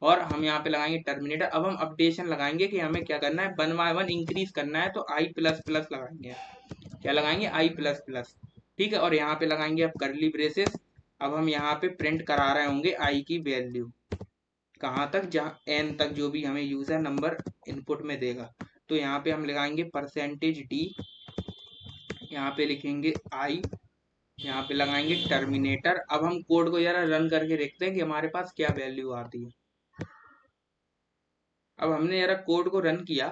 और हम यहाँ पे लगाएंगे टर्मिनेटर। अब हम अपडेशन लगाएंगे कि हमें क्या करना है, 1 by 1 इंक्रीज करना है। तो आई प्लस प्लस लगाएंगे, क्या लगाएंगे, आई प्लस प्लस, ठीक है। और यहाँ पे लगाएंगे अब करली ब्रेसेस। अब हम यहाँ पे प्रिंट करा रहे होंगे आई की वैल्यू कहाँ तक, जहाँ एन तक, जो भी हमें यूजर नंबर इनपुट में देगा। तो यहाँ पे हम लगाएंगे परसेंटेज डी, यहाँ पे लिखेंगे आई, यहाँ पे लगाएंगे टर्मिनेटर। अब हम कोड को जरा रन करके देखते हैं कि हमारे पास क्या वैल्यू आती है। अब हमने जरा कोड को रन किया,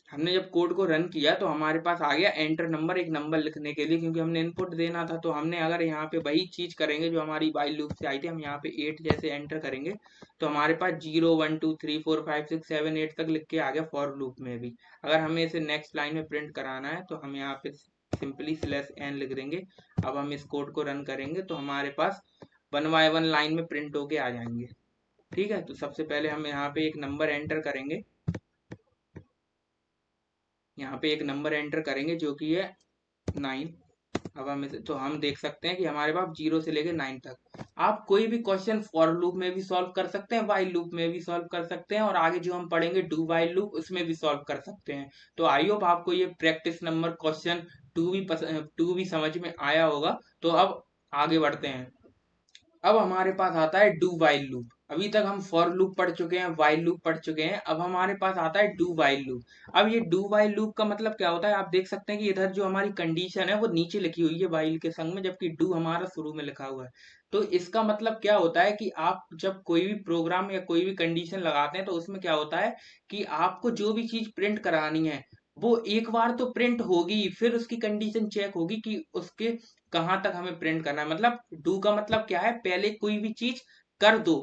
हमने जब कोड को रन किया तो हमारे पास आ गया एंटर नंबर, एक नंबर लिखने के लिए, क्योंकि हमने इनपुट देना था। तो हमने अगर यहाँ पे वही चीज करेंगे जो हमारी वाइल लूप से आई थी, हम यहाँ पे 8 जैसे एंटर करेंगे तो हमारे पास 0 1 2 3 4 5 6 7 8 तक लिख के आ गया फॉर लूप में भी। अगर हमें इसे नेक्स्ट लाइन में प्रिंट कराना है तो हम यहाँ पे सिंपली स्लैश एन लिख देंगे। अब हम इस कोड को रन करेंगे तो हमारे पास 1 by 1 लाइन में प्रिंट होके आ जाएंगे, ठीक है। तो सबसे पहले हम यहाँ पे एक नंबर एंटर करेंगे, यहाँ पे एक नंबर एंटर करेंगे जो कि है 9। अब हम देख सकते हैं कि हमारे पास 0 से लेके 9 तक। आप कोई भी क्वेश्चन फॉर लूप में भी सॉल्व कर सकते हैं, व्हाइल लूप में भी सॉल्व कर सकते हैं, और आगे जो हम पढ़ेंगे डू व्हाइल लूप उसमें भी सॉल्व कर सकते हैं। तो आई होप आपको ये प्रैक्टिस नंबर क्वेश्चन टू भी समझ में आया होगा। तो अब आगे बढ़ते हैं। अब हमारे पास आता है डू वाइल लूप। अभी तक हम फॉर लूप पढ़ चुके हैं, वाइल लूप पढ़ चुके हैं, अब हमारे पास आता है डू वाइल लूप। अब ये डू वाइल लूप का मतलब क्या होता है, आप देख सकते हैं कि इधर जो हमारी कंडीशन है वो नीचे लिखी हुई है वाइल के संग में, जबकि डू हमारा शुरू में लिखा हुआ है। तो इसका मतलब क्या होता है कि आप जब कोई भी प्रोग्राम या कोई भी कंडीशन लगाते हैं तो उसमें क्या होता है कि आपको जो भी चीज प्रिंट करानी है वो एक बार तो प्रिंट होगी, फिर उसकी कंडीशन चेक होगी कि उसके कहाँ तक हमें प्रिंट करना है। मतलब डू का मतलब क्या है, पहले कोई भी चीज कर दो,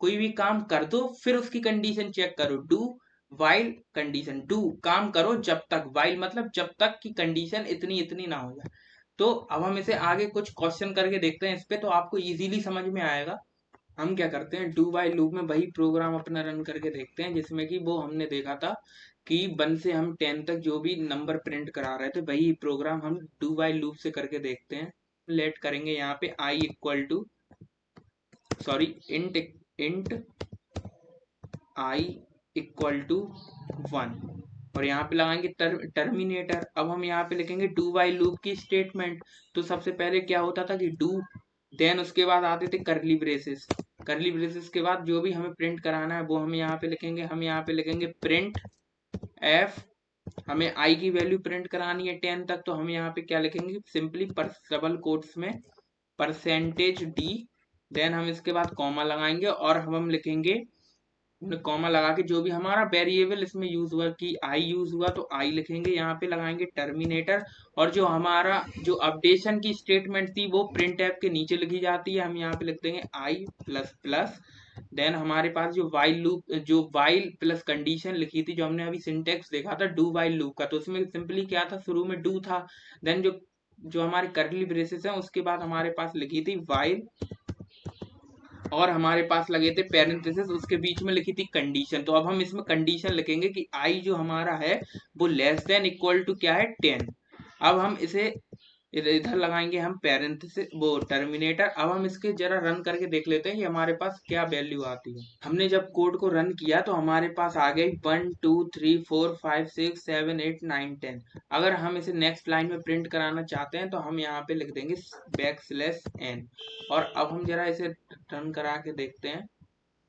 कोई भी काम कर दो, फिर उसकी कंडीशन चेक करो। डू वाइल कंडीशन, डू काम करो जब तक, वाइल मतलब जब तक की कंडीशन इतनी इतनी ना हो जाए। तो अब हम इसे आगे कुछ क्वेश्चन करके देखते हैं इस पे, तो आपको इजीली समझ में आएगा। हम क्या करते हैं, डू वाइल लूप में वही प्रोग्राम अपना रन करके देखते हैं जिसमें कि वो हमने देखा था कि 1 से हम 10 तक जो भी नंबर प्रिंट करा रहे थे वही प्रोग्राम हम डू वाइल लूप से करके देखते हैं। लेट करेंगे यहाँ पे I equal to int int I equal to 1, और यहाँ पे लगाएंगे टर्मिनेटर। अब हम यहाँ पे लिखेंगे डू वाइल लूप की स्टेटमेंट। तो सबसे पहले क्या होता था कि डू, देन उसके बाद आते थे करली ब्रेसेस। करली ब्रेसेस के बाद जो भी हमें प्रिंट कराना है वो हम यहाँ पे लिखेंगे। हम यहाँ पे लिखेंगे प्रिंट एफ, हमें आई की वैल्यू प्रिंट करानी है 10 तक, तो हम यहाँ पे क्या लिखेंगे, सिंपली डबल कोट्स में परसेंटेज डी, देन हम इसके बाद कॉमा लगाएंगे और हम लिखेंगे, कॉमा लगा के जो भी हमारा वेरिएबल इसमें यूज हुआ कि आई यूज हुआ तो आई लिखेंगे, यहाँ पे लगाएंगे टर्मिनेटर। और जो हमारा जो अपडेशन की स्टेटमेंट थी वो प्रिंट एफ के नीचे लिखी जाती है, हम यहाँ पे लिख देंगे आई प्लस प्लस। देन हमारे पास जो वाइल लूप, जो वाइल प्लस कंडीशन लिखी थी, जो हमने अभी सिंटेक्स देखा था डू वाइल लूप का, तो उसमें सिंपली क्या था, शुरू में डू था, देन जो जो हमारे करली ब्रेसेस हैं उसके बाद हमारे पास लिखी थी वाइल, और हमारे पास लगे थे पैरेंथेसिस, उसके बीच में लिखी थी कंडीशन। तो अब हम इसमें कंडीशन लिखेंगे कि आई जो हमारा है वो लेस देन इक्वल टू क्या है, 10। अब हम इसे इधर लगाएंगे हम पैरेंथेसिस वो टर्मिनेटर। अब हम इसके जरा रन करके देख लेते हैं कि हमारे पास क्या वैल्यू आती है। हमने जब कोड को रन किया तो हमारे पास आ गई 1 2 3 4 5 6 7 8 9 10। अगर हम इसे नेक्स्ट लाइन में प्रिंट कराना चाहते हैं तो हम यहाँ पे लिख देंगे \n। और अब हम जरा इसे रन करा के देखते हैं।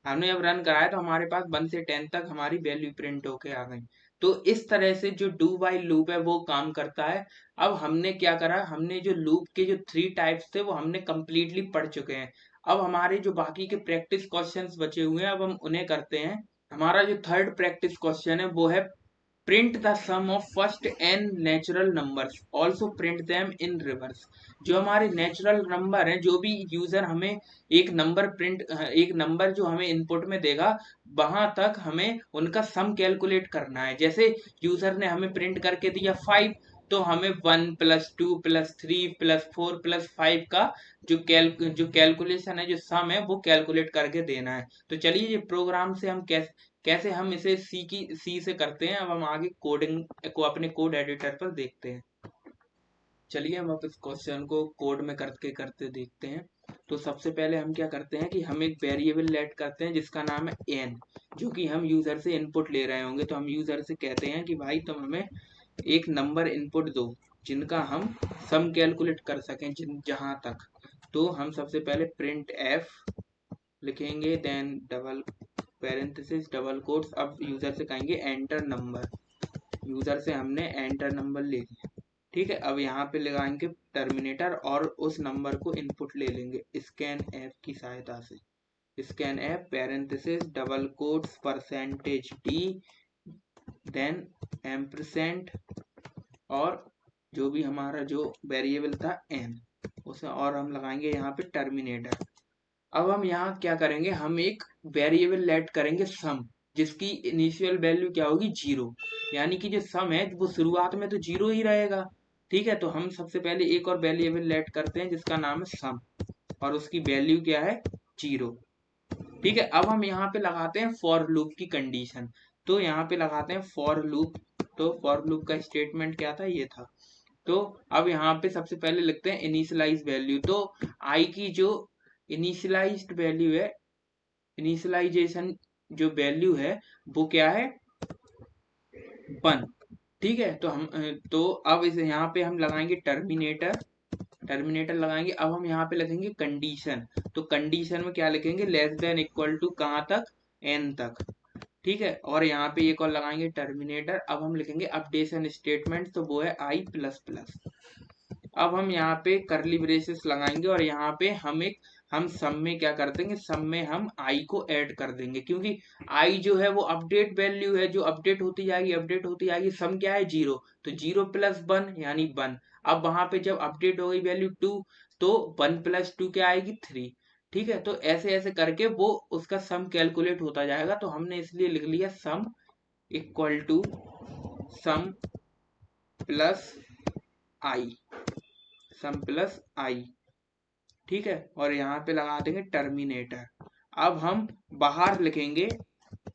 हमने जब रन कराया तो हमारे पास 1 से 10 तक हमारी वैल्यू प्रिंट होके आ गई। तो इस तरह से जो डू वाइल लूप है वो काम करता है। अब हमने क्या करा, हमने जो लूप के जो 3 टाइप्स थे वो हमने कंप्लीटली पढ़ चुके हैं। अब हमारे जो बाकी के प्रैक्टिस क्वेश्चंस बचे हुए हैं अब हम उन्हें करते हैं। हमारा जो थर्ड प्रैक्टिस क्वेश्चन है वो है print the sum of first n natural numbers also print them in reverse. जो हमारे नेचुरल नंबर हैं, जो भी यूजर हमें एक नंबर जो हमें इनपुट में देगा वहां तक हमें उनका सम कैलकुलेट करना है। जैसे यूजर ने हमें प्रिंट करके दिया 5, तो हमें 1 प्लस 2 प्लस 3 प्लस 4 प्लस 5 का जो कैलकुलेशन है, जो सम है वो कैलकुलेट करके देना है। तो चलिए ये प्रोग्राम से हम कैसे कैसे हम इसे सी से करते हैं। अब हम आगे कोडिंग को अपने कोड एडिटर पर देखते हैं। चलिए हम अब इस क्वेश्चन को कोड में करके करते देखते हैं। तो सबसे पहले हम क्या करते हैं कि हम एक वेरिएबल लेट करते हैं जिसका नाम है n, जो कि हम यूजर से इनपुट ले रहे होंगे। तो हम यूजर से कहते हैं कि भाई तुम हमें एक नंबर इनपुट दो जिनका हम सम कैलकुलेट कर सकें जहां तक। तो हम सबसे पहले प्रिंट एफ लिखेंगे, then double parenthesis double quotes. अब यूजर से कहेंगे एंटर नंबर, यूजर से हमने एंटर नंबर ले लिया, ठीक है। अब यहाँ पे लगाएंगे टर्मिनेटर और उस नंबर को इनपुट ले लेंगे स्कैन एफ की सहायता से। Scanf parenthesis double quotes percentage D, then ampersand, और जो भी हमारा जो वेरिएबल था एन उसे, और हम लगाएंगे यहाँ पे टर्मिनेटर। अब हम यहाँ क्या करेंगे, हम एक वेरिएबल लेट करेंगे सम, जिसकी इनिशियल वैल्यू क्या होगी 0, यानी कि जो सम है वो शुरुआत में तो 0 ही रहेगा, ठीक है। तो हम सबसे पहले एक और वेरिएबल लेट करते हैं जिसका नाम है सम, और उसकी वैल्यू क्या है 0, ठीक है। अब हम यहाँ पे लगाते हैं फॉर लूप की कंडीशन। तो यहाँ पे लगाते हैं फॉर लूप तो फॉर लूप का स्टेटमेंट क्या था, ये था। तो अब यहाँ पे सबसे पहले लिखते हैं इनिशियलाइज वैल्यू। तो आई की जो इनिशियलाइज्ड वैल्यू है, इनिशियलाइजेशन जो वैल्यू है वो क्या है, 1। ठीक है, तो तो अब इसे यहाँ पे हम लगाएंगे टर्मिनेटर, टर्मिनेटर लगाएंगे। अब हम यहाँ पे लिखेंगे कंडीशन। तो कंडीशन में क्या लिखेंगे, लेस देन इक्वल टू कहाँ तक, एन तक। ठीक है, और यहाँ पे एक और लगाएंगे टर्मिनेटर। अब हम लिखेंगे अपडेशन स्टेटमेंट, तो वो है आई प्लस प्लस। अब हम यहाँ पे करली ब्रेसेस लगाएंगे और यहाँ पे हम सम में क्या कर देंगे, सम में हम आई को ऐड कर देंगे, क्योंकि आई जो है वो अपडेट वैल्यू है, जो अपडेट होती जाएगी, अपडेट होती जाएगी। सम क्या है, 0, तो 0 प्लस 1 यानी 1। अब वहां पे जब अपडेट हो गई वैल्यू 2, तो 1 प्लस 2 क्या आएगी, 3। ठीक है, तो ऐसे ऐसे करके वो उसका सम कैलकुलेट होता जाएगा। तो हमने इसलिए लिख लिया sum equal to sum plus I, sum plus I. ठीक है, और यहाँ पे लगा देंगे टर्मिनेटर। अब हम बाहर लिखेंगे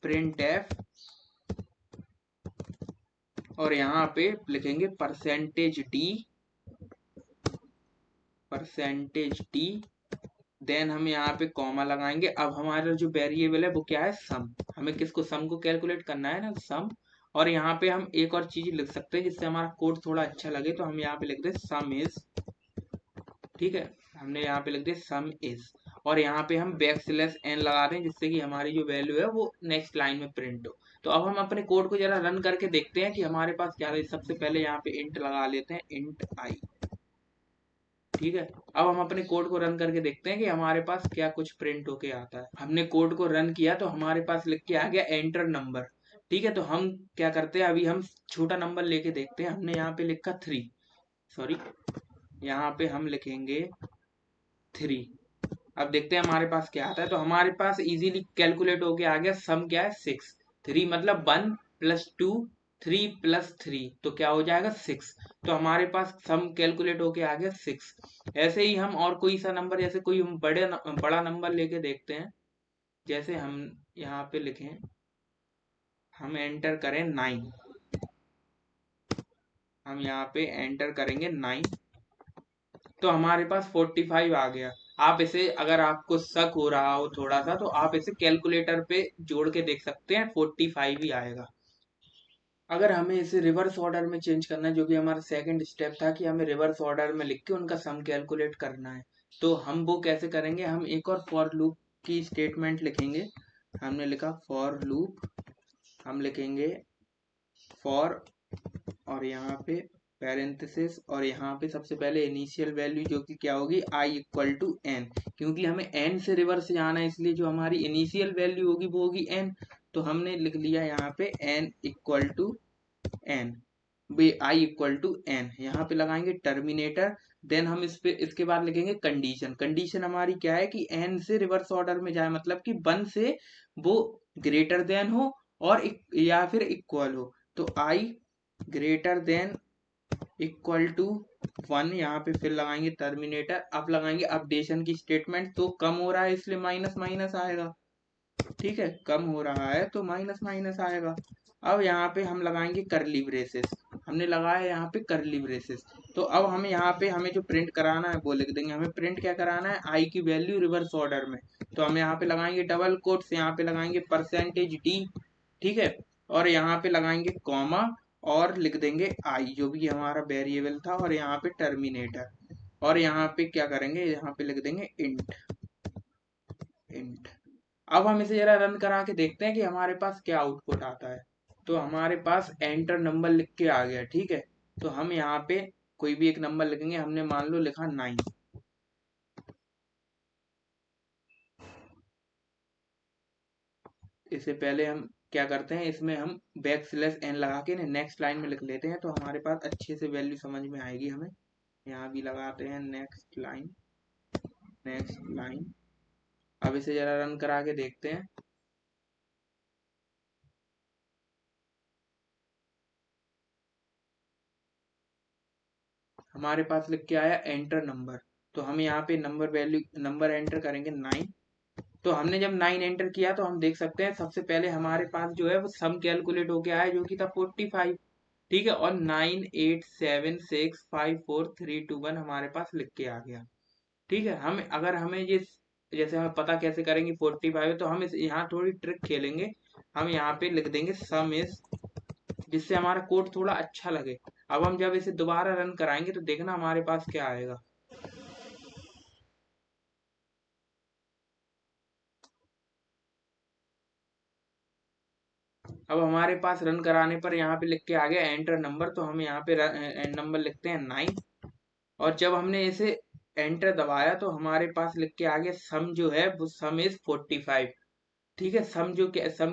प्रिंट एफ, और यहाँ पे लिखेंगे percentage D, percentage D. Then हम यहाँ पे कॉमा लगाएंगे। अब हमारा जो वेरिएबल है वो क्या है, सम। हमें किसको, सम को कैलकुलेट करना है ना, सम। और यहाँ पे हम एक और चीज लिख सकते हैं जिससे हमारा कोड थोड़ा अच्छा लगे। तो हम यहाँ पे लिख दे सम इज, ठीक है, हमने यहाँ पे लिख दिया सम इज। और यहाँ पे हम बैक स्लैश एन लगा दें जिससे कि हमारी जो वैल्यू है वो नेक्स्ट लाइन में प्रिंट हो। तो अब हम अपने कोड को जरा रन करके देखते हैं कि हमारे पास क्या है। सबसे पहले यहाँ पे इंट लगा लेते हैं, इंट आई। ठीक है, अब हम अपने कोड को रन करके देखते हैं कि हमारे पास क्या कुछ प्रिंट होके आता है। हमने कोड को रन किया तो हमारे पास लिख के आ गया एंटर नंबर। ठीक है, तो हम क्या करते हैं, अभी हम छोटा नंबर लेके देखते हैं। हमने यहाँ पे लिखा 3, सॉरी, यहाँ पे हम लिखेंगे 3। अब देखते हैं हमारे पास क्या आता है। तो हमारे पास इजीली कैलकुलेट होके आ गया, सम क्या है, 6। 3 मतलब 1 प्लस 2, 3 प्लस 3, तो क्या हो जाएगा, 6। तो हमारे पास सम कैलकुलेट होके आ गया 6। ऐसे ही हम और कोई सा नंबर, जैसे कोई हम बड़ा नंबर लेके देखते हैं। जैसे हम यहाँ पे लिखें, हम एंटर करें 9, हम यहाँ पे एंटर करेंगे 9, तो हमारे पास 45 आ गया। आप इसे, अगर आपको शक हो रहा हो थोड़ा सा, तो आप इसे कैलकुलेटर पे जोड़ के देख सकते हैं, 45 ही आएगा। अगर हमें इसे रिवर्स ऑर्डर में चेंज करना है, जो कि हमारा सेकंड स्टेप था कि हमें रिवर्स ऑर्डर में लिख के उनका सम कैलकुलेट करना है, तो हम वो कैसे करेंगे, हम एक और फॉर लूप की स्टेटमेंट लिखेंगे। हमने लिखा फॉर लूप, हम लिखेंगे फॉर, और यहाँ पे पैरेंथेसिस, और यहाँ पे सबसे पहले इनिशियल वैल्यू जो कि क्या होगी, i इक्वल टू एन, क्योंकि हमें n से रिवर्स जाना है, इसलिए जो हमारी इनिशियल वैल्यू होगी वो होगी n। तो हमने लिख लिया यहाँ पे n equal to N, i equal to N. यहाँ पे लगाएंगे टर्मिनेटर। देन हम इस पे, इसके बाद लिखेंगे कंडीशन। कंडीशन हमारी क्या है कि n से रिवर्स ऑर्डर में जाए, मतलब कि 1 से वो ग्रेटर देन हो और या फिर इक्वल हो। तो i greater than equal to 1, यहाँ पे फिर लगाएंगे टर्मिनेटर। अब लगाएंगे अपडेशन की स्टेटमेंट। तो कम हो रहा है इसलिए माइनस माइनस आएगा। ठीक है, कम हो रहा है तो माइनस माइनस आएगा। अब यहाँ पे हम लगाएंगे करली ब्रेसेस, हमने लगाया यहाँ पे करली ब्रेसेस। तो अब हमें यहाँ पे, हमें जो प्रिंट कराना है वो लिख देंगे। हमें प्रिंट क्या कराना है, आई की वैल्यू रिवर्स ऑर्डर में। तो हम यहाँ पे लगाएंगे डबल कोट्स, यहाँ पे लगाएंगे परसेंटेज डी। ठीक है, और यहाँ पे लगाएंगे कॉमा, और लिख देंगे आई जो भी हमारा वेरिएबल था, और यहाँ पे टर्मिनेटर। और यहाँ पे क्या करेंगे, यहाँ पे लिख देंगे इंट, इंट। अब हम इसे जरा रन करा के देखते हैं कि हमारे पास क्या आउटपुट आता है। तो हमारे पास एंटर नंबर लिख के आ गया। ठीक है, तो हम यहाँ पे कोई भी एक नंबर लिखेंगे। हमने मान लो लिखा 9। इससे पहले हम क्या करते हैं, इसमें हम बैक स्लैश एन लगा के नेक्स्ट लाइन में लिख लेते हैं, तो हमारे पास अच्छे से वैल्यू समझ में आएगी हमें। यहाँ भी लगाते हैं नेक्स्ट लाइन, नेक्स्ट लाइन। अब इसे जरा रन करा के देखते हैं। हमारे पास लिख के आया एंटर नंबर। तो हम यहाँ पे नंबर वैल्यू, नंबर एंटर करेंगे 9। तो हमने जब 9 एंटर किया तो हम देख सकते हैं सबसे पहले हमारे पास जो है वो सम कैलकुलेट होके आया, जो कि था 45। ठीक है, और 98765432 1 हमारे पास लिख के आ गया। ठीक है, हम अगर हमें ये जैसे हमें पता कैसे करेंगे 45 है, तो हम इस यहाँ थोड़ी ट्रिक खेलेंगे। हम यहाँ पे लिख देंगे सम इज, जिससे हमारा कोड थोड़ा अच्छा लगे। अब हम जब इसे दोबारा रन कराएंगे तो देखना हमारे पास क्या आएगा। अब हमारे पास रन कराने पर यहाँ पे लिख के आ गया एंटर नंबर, तो हम यहाँ पे नंबर लिखते हैं 9। और जब हमने इसे एंटर दबाया तो हमारे पास लिख के आ गया सम जो है वो सम इज 45। ठीक है, सम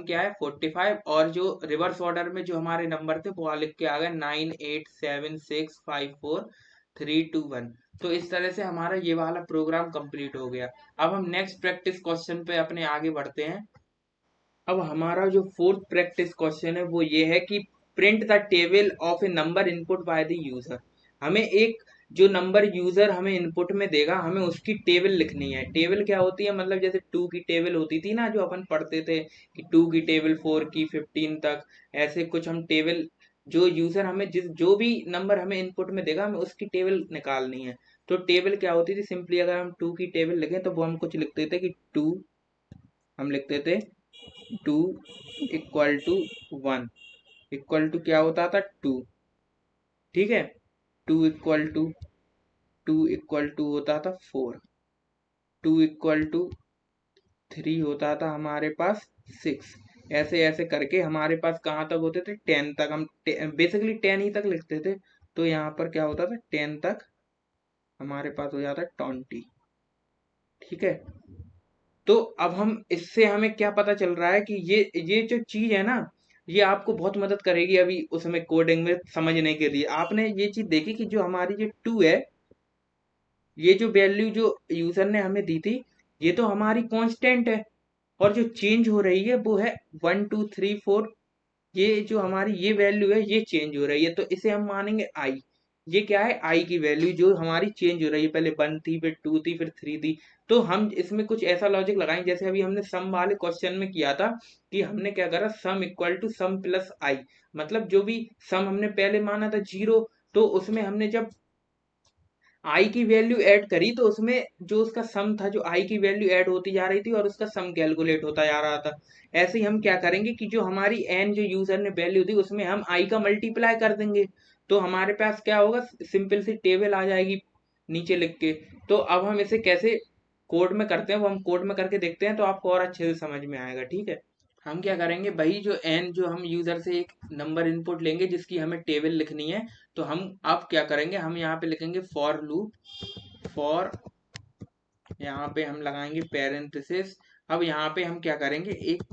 क्या है 45, और जो रिवर्स ऑर्डर में जो हमारे नंबर थे वो लिख के आ गए 98765432 1। तो इस तरह से हमारा ये वाला प्रोग्राम कंप्लीट हो गया। अब हम नेक्स्ट प्रैक्टिस क्वेश्चन पे अपने आगे बढ़ते हैं। अब हमारा जो फोर्थ प्रैक्टिस क्वेश्चन है वो ये है कि print the table of a number input by the user. हमें एक जो नंबर यूजर हमें इनपुट में देगा, हमें उसकी टेबल लिखनी है। टेबल क्या होती है, मतलब जैसे 2 की टेबल होती थी ना जो अपन पढ़ते थे, कि 2 की टेबल 4 की 15 तक, ऐसे कुछ हम टेबल, जो यूजर हमें जो भी नंबर हमें इनपुट में देगा हमें उसकी टेबल निकालनी है। तो टेबल क्या होती थी, सिंपली अगर हम 2 की टेबल लिखें तो वो हम कुछ लिखते थे कि 2, हम लिखते थे 2 इक्वल टू 1, इक्वल टू क्या होता था 2। ठीक है, 2 इक्वल टू होता था 4, 2 इक्वल टू 3 होता था हमारे पास 6। ऐसे ऐसे करके हमारे पास कहाँ तक होते थे 10 तक, हम बेसिकली 10 ही तक लिखते थे। तो यहाँ पर क्या होता था 10 तक हमारे पास हो जाता है 20। ठीक है, तो अब हम इससे हमें क्या पता चल रहा है कि ये जो चीज है ना, ये आपको बहुत मदद करेगी अभी उसमें कोडिंग में समझने के लिए। आपने ये चीज देखी कि जो हमारी जो 2 है, ये जो वैल्यू जो यूजर ने हमें दी थी, ये तो हमारी कांस्टेंट है, और जो चेंज हो रही है वो है 1 2 3 4। ये जो हमारी ये वैल्यू है ये चेंज हो रही है, तो इसे हम मानेंगे आई। ये क्या है, आई की वैल्यू जो हमारी चेंज हो रही है, पहले 1 थी, फिर 2 थी, फिर 3 थी। तो हम इसमें कुछ ऐसा लॉजिक लगाएं जैसे अभी हमने सम वाले क्वेश्चन में किया था, कि हमने क्या करा, sum equal to sum plus I. मतलब जो भी सम हमने पहले माना था 0, तो उसमें हमने जब आई की वैल्यू ऐड करी तो उसमें जो उसका सम था, जो आई की वैल्यू ऐड होती जा रही थी और उसका सम कैलकुलेट होता जा रहा था। ऐसे ही हम क्या करेंगे कि जो हमारी एन जो यूजर ने वैल्यू दी उसमें हम आई का मल्टीप्लाई कर देंगे, तो हमारे पास क्या होगा, सिंपल सी टेबल आ जाएगी नीचे लिख के। तो अब हम इसे कैसे कोड में करते हैं वो हम कोड में करके देखते हैं, तो आपको और अच्छे से समझ में आएगा। ठीक है, हम क्या करेंगे भाई, जो एन जो हम यूजर से एक नंबर इनपुट लेंगे जिसकी हमें टेबल लिखनी है, तो हम अब क्या करेंगे, हम यहाँ पे लिखेंगे फॉर लूप, फॉर, यहाँ पे हम लगाएंगे पेरेंथेसिस। अब यहाँ पे हम क्या करेंगे, एक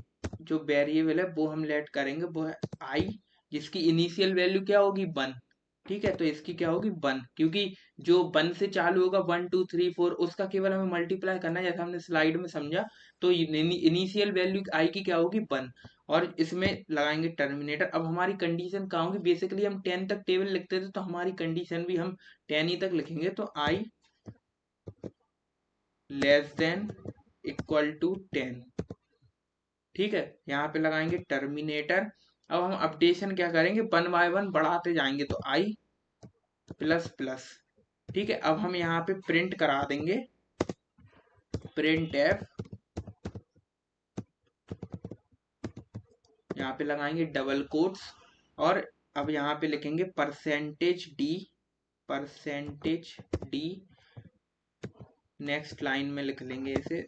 जो वेरिएबल है वो हम लेट करेंगे, वो है आई, जिसकी इनिशियल वैल्यू क्या होगी 1। ठीक है, तो इसकी क्या होगी 1, क्योंकि जो 1 से चालू होगा 1 2 3 4 उसका केवल हमें मल्टीप्लाई करना है, जैसा हमने स्लाइड में समझा। तो इनिशियल वैल्यू आई की क्या होगी 1, और इसमें लगाएंगे टर्मिनेटर। अब हमारी कंडीशन कहाँ होगी, बेसिकली हम 10 तक टेबल लिखते थे, तो हमारी कंडीशन भी हम 10 ही तक लिखेंगे, तो आई लेस देन इक्वल टू 10। ठीक है, यहाँ पे लगाएंगे टर्मिनेटर। अब हम अपडेशन क्या करेंगे, 1 बाय 1 बढ़ाते जाएंगे, तो आई प्लस प्लस। ठीक है, अब हम यहाँ पे प्रिंट करा देंगे, प्रिंट एफ, यहाँ पे लगाएंगे डबल कोट्स, और अब यहाँ पे लिखेंगे percentage D, percentage D, next line में लिख लेंगे इसे,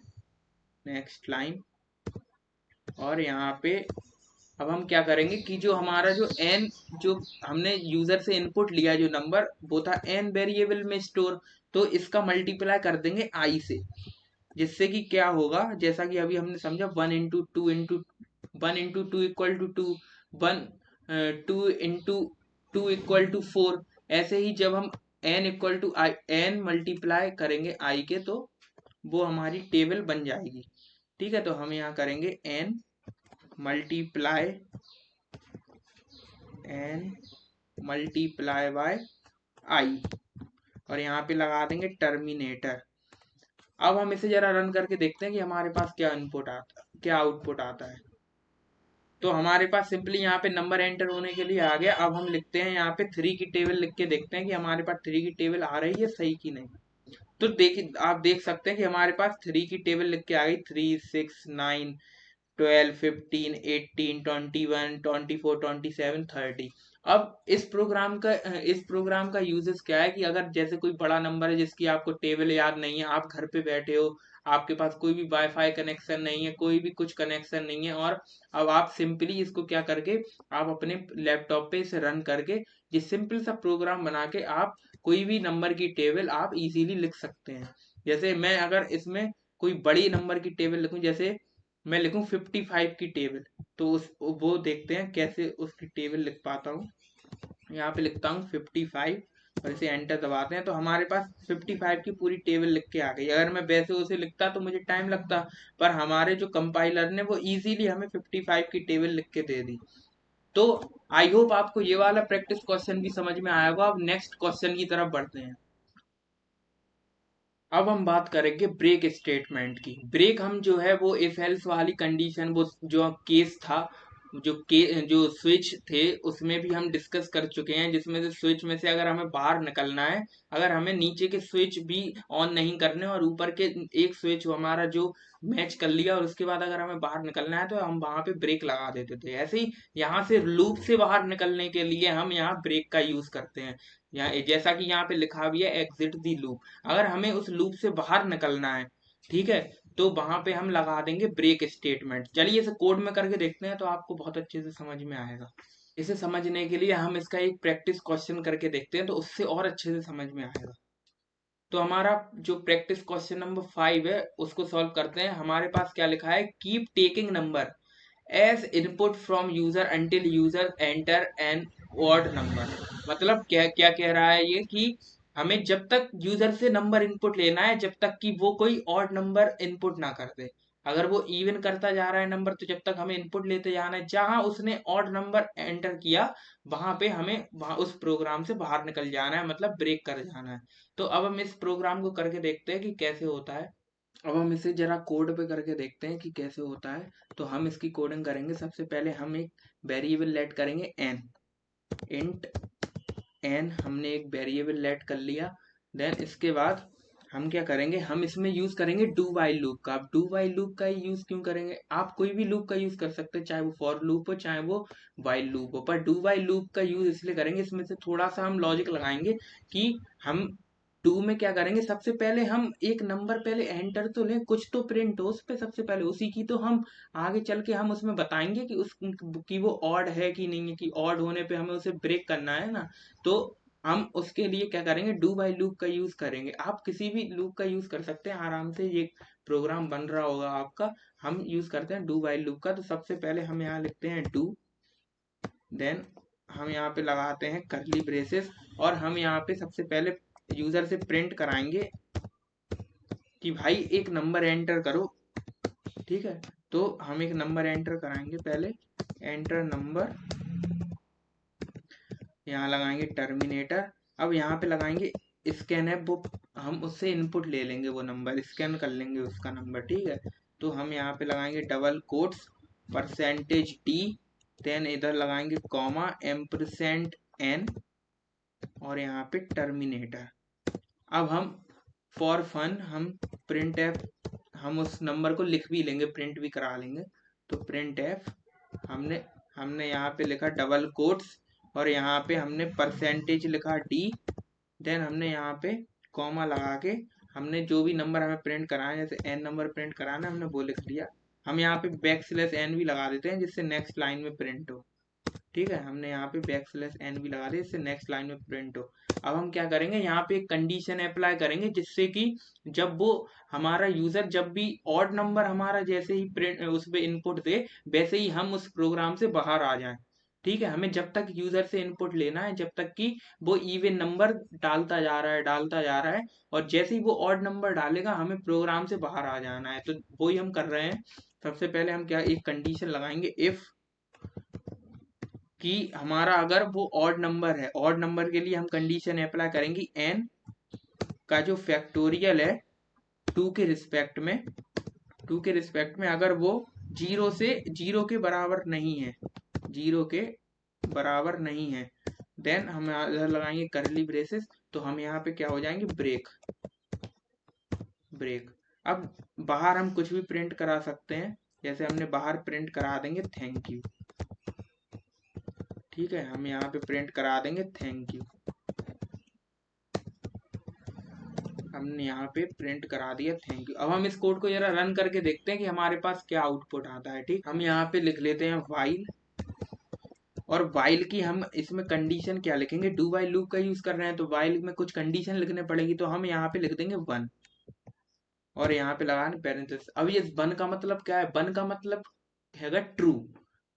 नेक्स्ट लाइन। और यहाँ पे अब हम क्या करेंगे कि जो हमारा जो एन, जो हमने यूजर से इनपुट लिया जो नंबर, वो था एन वेरिएबल में स्टोर, तो इसका मल्टीप्लाई कर देंगे आई से, जिससे कि क्या होगा, जैसा कि अभी हमने समझा 1 into 2 equal to 2, 2 into 2 equal to 4। ऐसे ही जब हम N equal to I, N multiply करेंगे आई के, तो वो हमारी टेबल बन जाएगी। ठीक है, तो हम यहाँ करेंगे N multiply, N multiply by I, और यहाँ पे लगा देंगे टर्मिनेटर। अब हम इसे जरा रन करके देखते हैं कि हमारे पास क्या इनपुट आता, क्या आउटपुट आता है। तो हमारे पास सिंपली यहाँ पे नंबर एंटर होने के लिए आ गया। अब हम लिखते हैं यहाँ पे 3 की टेबल लिख के देखते हैं कि हमारे पास 3 की टेबल आ रही है सही की नहीं। तो देखिए आप देख सकते हैं कि हमारे पास 3 की टेबल लिख के आ गई, 3 6 9 12 15 18 21 24 27 30। अब इस प्रोग्राम का यूजेस क्या है कि अगर जैसे कोई बड़ा नंबर है जिसकी आपको टेबल याद नहीं है, आप घर पे बैठे हो, आपके पास कोई भी वाईफाई कनेक्शन नहीं है, कोई भी कुछ कनेक्शन नहीं है, और अब आप सिंपली इसको क्या करके आप अपने लैपटॉप पे इसे रन करके ये सिंपल सा प्रोग्राम बना के आप कोई भी नंबर की टेबल आप इजीली लिख सकते हैं। जैसे मैं अगर इसमें कोई बड़ी नंबर की टेबल लिखूं, जैसे मैं लिखूं 55 की टेबल, तो उस वो देखते हैं कैसे उसकी टेबल लिख पाता हूँ। यहाँ पे लिखता हूँ 55 और इसे एंटर दबाते हैं तो हमारे पास 55 की पूरी टेबल लिख के आ गई। अगर मैं वैसे उसे लिखता तो मुझे टाइम लगता, पर हमारे जो कंपाइलर ने वो इजीली हमें 55 की टेबल लिख के दे दी। तो आई होप आपको ये वाला प्रैक्टिस क्वेश्चन भी समझ में आया होगा। अब नेक्स्ट क्वेश्चन की तरफ बढ़ते हैं। अब हम बात करेंगे ब्रेक स्टेटमेंट की। ब्रेक हम जो है वो इफ एल्स वाली कंडीशन, वो जो केस था, जो स्विच थे उसमें भी हम डिस्कस कर चुके हैं, जिसमें से स्विच में से अगर हमें बाहर निकलना है, अगर हमें नीचे के स्विच भी ऑन नहीं करने और ऊपर के एक स्विच हमारा जो मैच कर लिया और उसके बाद अगर हमें बाहर निकलना है तो हम वहां पे ब्रेक लगा देते थे। ऐसे ही यहाँ से लूप से बाहर निकलने के लिए हम यहाँ ब्रेक का यूज करते हैं। यहाँ जैसा कि यहाँ पे लिखा भी है एग्जिट दी लूप। अगर हमें उस लूप से बाहर निकलना है, ठीक है, तो वहां पे हम लगा देंगे ब्रेक स्टेटमेंट। चलिए इसे कोड में करके देखते हैं तो आपको बहुत अच्छे से समझ में आएगा। इसे समझने के लिए हम इसका एक प्रैक्टिस क्वेश्चन करके देखते हैं तो उससे और अच्छे से समझ में आएगा। तो हमारा जो प्रैक्टिस क्वेश्चन नंबर 5 है उसको सॉल्व करते हैं। हमारे पास क्या लिखा है, keep taking number as input from user until user enter an odd number. मतलब क्या क्या कह रहा है ये कि हमें जब तक यूजर से नंबर इनपुट लेना है जब तक कि वो कोई ऑड नंबर इनपुट ना कर दे। अगर वो इवन करता जा रहा है नंबर तो जब तक हमें इनपुट लेते जाना है, जहां उसने ऑड नंबर एंटर किया वहां पे हमें वहां उस प्रोग्राम से बाहर निकल जाना है, मतलब ब्रेक कर जाना है। तो अब हम इस प्रोग्राम को करके देखते हैं कि कैसे होता है। अब हम इसे जरा कोड पे करके देखते हैं कि कैसे होता है। तो हम इसकी कोडिंग करेंगे। सबसे पहले हम एक वेरिएबल लेट करेंगे एन, इंट एन हमने एक वेरिएबल लेट कर लिया। देन इसके बाद हम क्या करेंगे, हम इसमें यूज करेंगे डू वाइल लूप का। अब डू वाइल लूप का ही यूज क्यों करेंगे, आप कोई भी लूप का यूज कर सकते हैं, चाहे वो फॉर लूप हो चाहे वो वाइल लूप हो, पर डू वाइल लूप का यूज इसलिए करेंगे, इसमें से थोड़ा सा हम लॉजिक लगाएंगे कि हम डू में क्या करेंगे, सबसे पहले हम एक नंबर पहले एंटर तो लें, कुछ तो प्रिंट हो उस पे, सबसे पहले उसी की तो हम आगे चल के हम उसमें बताएंगे कि उस कि वो ऑड है कि नहीं है, कि ऑड होने पे हमें उसे ब्रेक करना है ना। तो हम उसके लिए क्या करेंगे, डू बाई लूप का यूज करेंगे। आप किसी भी लूप का यूज कर सकते हैं, आराम से ये प्रोग्राम बन रहा होगा आपका। हम यूज करते हैं डू बाई लूप का। तो सबसे पहले हम यहाँ लिखते हैं डू, देन हम यहाँ पे लगाते हैं करली ब्रेसेस, और हम यहाँ पे सबसे पहले यूजर से प्रिंट कराएंगे कि भाई एक नंबर एंटर करो। ठीक है, तो हम एक नंबर एंटर कराएंगे, पहले एंटर नंबर, यहाँ लगाएंगे टर्मिनेटर। अब यहाँ पे लगाएंगे स्कैन ऐप, वो हम उससे इनपुट ले लेंगे, वो नंबर स्कैन कर लेंगे उसका नंबर। ठीक है, तो हम यहाँ पे लगाएंगे double quotes percentage D, then इधर लगाएंगे कॉमा एम्परसेंट एन, और यहाँ पे टर्मिनेटर। अब हम फॉर फन हम प्रिंट एफ, हम उस नंबर को लिख भी लेंगे, प्रिंट भी करा लेंगे। तो प्रिंट एफ हमने हमने यहाँ पे लिखा डबल कोट्स, और यहाँ पे हमने परसेंटेज लिखा डी, देन हमने यहाँ पे कॉमा लगा के हमने जो भी नंबर हमें प्रिंट कराना है, जैसे एन नंबर प्रिंट कराना है हमने वो लिख लिया। हम यहाँ पे बैक स्लैश एन भी लगा देते हैं जिससे नेक्स्ट लाइन में प्रिंट हो। ठीक है, हमने यहाँ पे बैक स्लैश एन भी लगा दिया जिससे नेक्स्ट लाइन में प्रिंट हो। अब हम क्या करेंगे, यहाँ पे एक कंडीशन अप्लाई करेंगे जिससे कि जब वो हमारा यूजर जब भी ऑड नंबर हमारा जैसे ही प्रिंट उस पर इनपुट दे, वैसे ही हम उस प्रोग्राम से बाहर आ जाएं। ठीक है, हमें जब तक यूजर से इनपुट लेना है जब तक कि वो इवन नंबर डालता जा रहा है डालता जा रहा है, और जैसे ही वो ऑड नंबर डालेगा हमें प्रोग्राम से बाहर आ जाना है। तो वही हम कर रहे हैं। सबसे पहले हम क्या एक कंडीशन लगाएंगे, इफ कि हमारा अगर वो ऑड नंबर है, ऑड नंबर के लिए हम कंडीशन अप्लाई करेंगे एन का जो फैक्टोरियल है टू के रिस्पेक्ट में, अगर वो जीरो के बराबर नहीं है, जीरो के बराबर नहीं है, देन हम इधर लगाएंगे करली ब्रेसेस, तो हम यहाँ पे क्या हो जाएंगे, ब्रेक। ब्रेक। अब बाहर हम कुछ भी प्रिंट करा सकते हैं, जैसे हमने बाहर प्रिंट करा देंगे थैंक यू। ठीक है, हम यहाँ पे प्रिंट करा देंगे थैंक यू। हमने यहाँ पे प्रिंट करा दिया थैंक यू। अब हम इस कोड को जरा रन करके देखते हैं कि हमारे पास क्या आउटपुट आता है। ठीक, हम यहाँ पे लिख लेते हैं व्हाइल, और व्हाइल की हम इसमें कंडीशन क्या लिखेंगे, डू व्हाइल लूप का यूज कर रहे हैं तो व्हाइल में कुछ कंडीशन लिखने पड़ेगी, तो हम यहाँ पे लिख देंगे 1 और यहाँ पे लगाने पैरेंथेसिस। अब ये 1 का मतलब क्या है, 1 का मतलब हैगा ट्रू।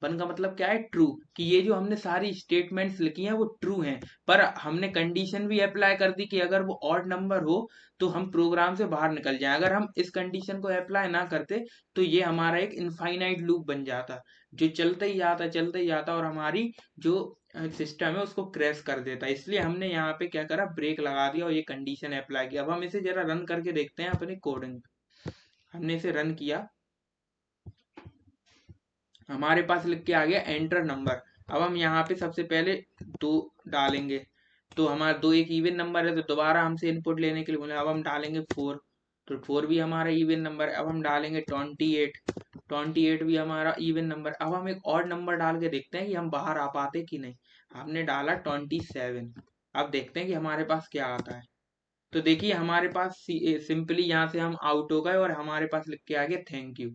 1 का मतलब क्या है, ट्रू, कि ये जो हमने सारी स्टेटमेंट्स लिखी हैं वो ट्रू हैं, पर हमने कंडीशन भी अप्लाई कर दी कि अगर वो ऑड नंबर हो तो हम प्रोग्राम से बाहर निकल जाएं। अगर हम इस कंडीशन को अप्लाई ना करते तो ये हमारा एक इनफाइनाइट लूप बन जाता, जो चलते ही जाता और हमारी जो सिस्टम है उसको क्रैश कर देता। इसलिए हमने यहाँ पे क्या करा, ब्रेक लगा दिया और ये कंडीशन अप्लाई किया। अब हम इसे जरा रन करके देखते हैं अपने कोडिंग। हमने इसे रन किया, हमारे पास लिख के आ गया एंटर नंबर। अब हम यहाँ पे सबसे पहले 2 डालेंगे, तो हमारा 2 एक इवन नंबर है, तो दोबारा हमसे इनपुट लेने के लिए बोले। अब हम डालेंगे 4, तो 4 भी हमारा इवन नंबर है। अब हम डालेंगे 28, 28 भी हमारा इवन नंबर। अब हम एक और नंबर डाल के देखते हैं कि हम बाहर आ पाते कि नहीं। हमने डाला 27। अब देखते हैं कि हमारे पास क्या आता है। तो देखिए हमारे पास सिंपली यहाँ से हम आउट हो गए और हमारे पास लिख के आ गया थैंक यू।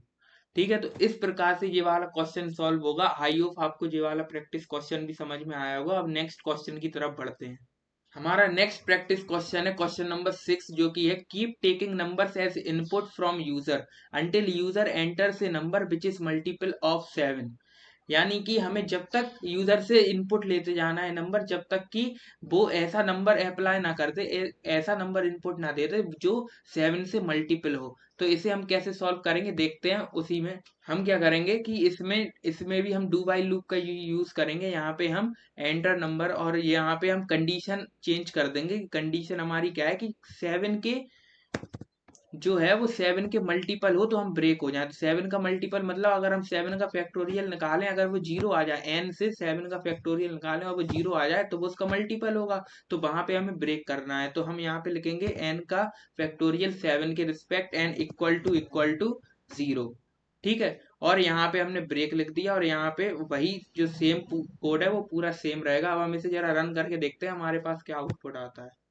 ठीक है, तो इस प्रकार से ये वाला क्वेश्चन सॉल्व होगा। आई होप आपको ये वाला प्रैक्टिस क्वेश्चन भी समझ में आया होगा। अब नेक्स्ट क्वेश्चन की तरफ बढ़ते हैं। हमारा नेक्स्ट प्रैक्टिस क्वेश्चन है क्वेश्चन नंबर 6, जो कि है keep taking numbers as input from user until user enters a number which is multiple of 7। यानी कि हमें जब तक यूजर से इनपुट लेते जाना है नंबर, जब तक कि वो ऐसा नंबर अप्लाई ना करते, ऐसा नंबर इनपुट ना देते जो 7 से मल्टीपल हो। तो इसे हम कैसे सॉल्व करेंगे देखते हैं। उसी में हम क्या करेंगे कि इसमें भी हम डू व्हाइल लूप का यूज करेंगे। यहाँ पे हम एंटर नंबर और यहाँ पे हम कंडीशन चेंज कर देंगे। कंडीशन हमारी क्या है कि 7 के जो है वो 7 के मल्टीपल हो तो हम ब्रेक हो जाए। तो 7 का मल्टीपल मतलब अगर हम 7 का फैक्टोरियल निकालें, अगर वो 0 आ जाए, n से 7 का फैक्टोरियल निकालें और वो 0 आ जाए तो वो उसका मल्टीपल होगा, तो वहां पे हमें ब्रेक करना है। तो हम यहाँ पे लिखेंगे n का फैक्टोरियल 7 के रिस्पेक्ट n इक्वल टू 0। ठीक है, और यहाँ पे हमने ब्रेक लिख दिया और यहाँ पे वही जो सेम कोड है वो पूरा सेम रहेगा। अब हम इसे जरा रन करके देखते हैं हमारे पास क्या आउटपुट आता है।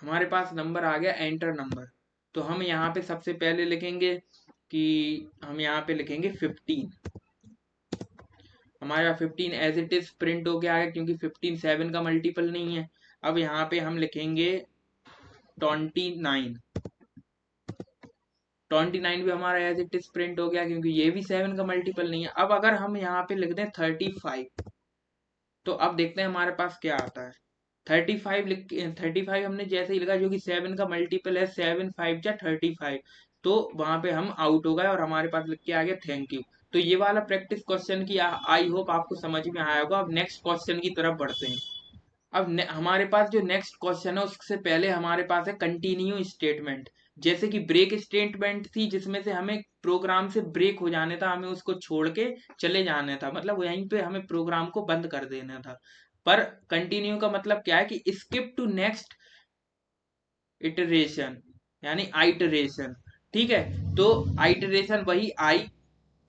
हमारे पास नंबर आ गया एंटर नंबर। तो हम यहाँ पे सबसे पहले लिखेंगे कि हम यहाँ पे लिखेंगे 15। हमारा 15 एज इट इज प्रिंट हो गया है क्योंकि 15 7 का मल्टीपल नहीं है। अब यहाँ पे हम लिखेंगे 29। 29 भी हमारा एज इट इज प्रिंट हो गया क्योंकि ये भी 7 का मल्टीपल नहीं है। अब अगर हम यहाँ पे लिख दें 35, तो अब देखते हैं हमारे पास क्या आता है। 35 लिख 35 हमने जैसे ही लिखा जो कि 7 का मल्टीपल है, 7 5 जा 35, तो वहां पे हम आउट हो गए और हमारे पास लिख के आ गया थैंक यू। तो ये वाला प्रैक्टिस क्वेश्चन की आई होप आपको समझ में आया होगा। अब नेक्स्ट क्वेश्चन की तरफ बढ़ते हैं। अब हमारे पास जो नेक्स्ट क्वेश्चन है उससे पहले हमारे पास है कंटिन्यू स्टेटमेंट। जैसे कि ब्रेक स्टेटमेंट थी जिसमें से हमें प्रोग्राम से ब्रेक हो जाने था, हमें उसको छोड़ के चले जाने था, मतलब यहीं पे हमें प्रोग्राम को बंद कर देना था। पर कंटिन्यू का मतलब क्या है कि स्किप टू नेक्स्ट इटरेशन, यानी आइटरेशन। ठीक है, तो आइटरेशन वही आई,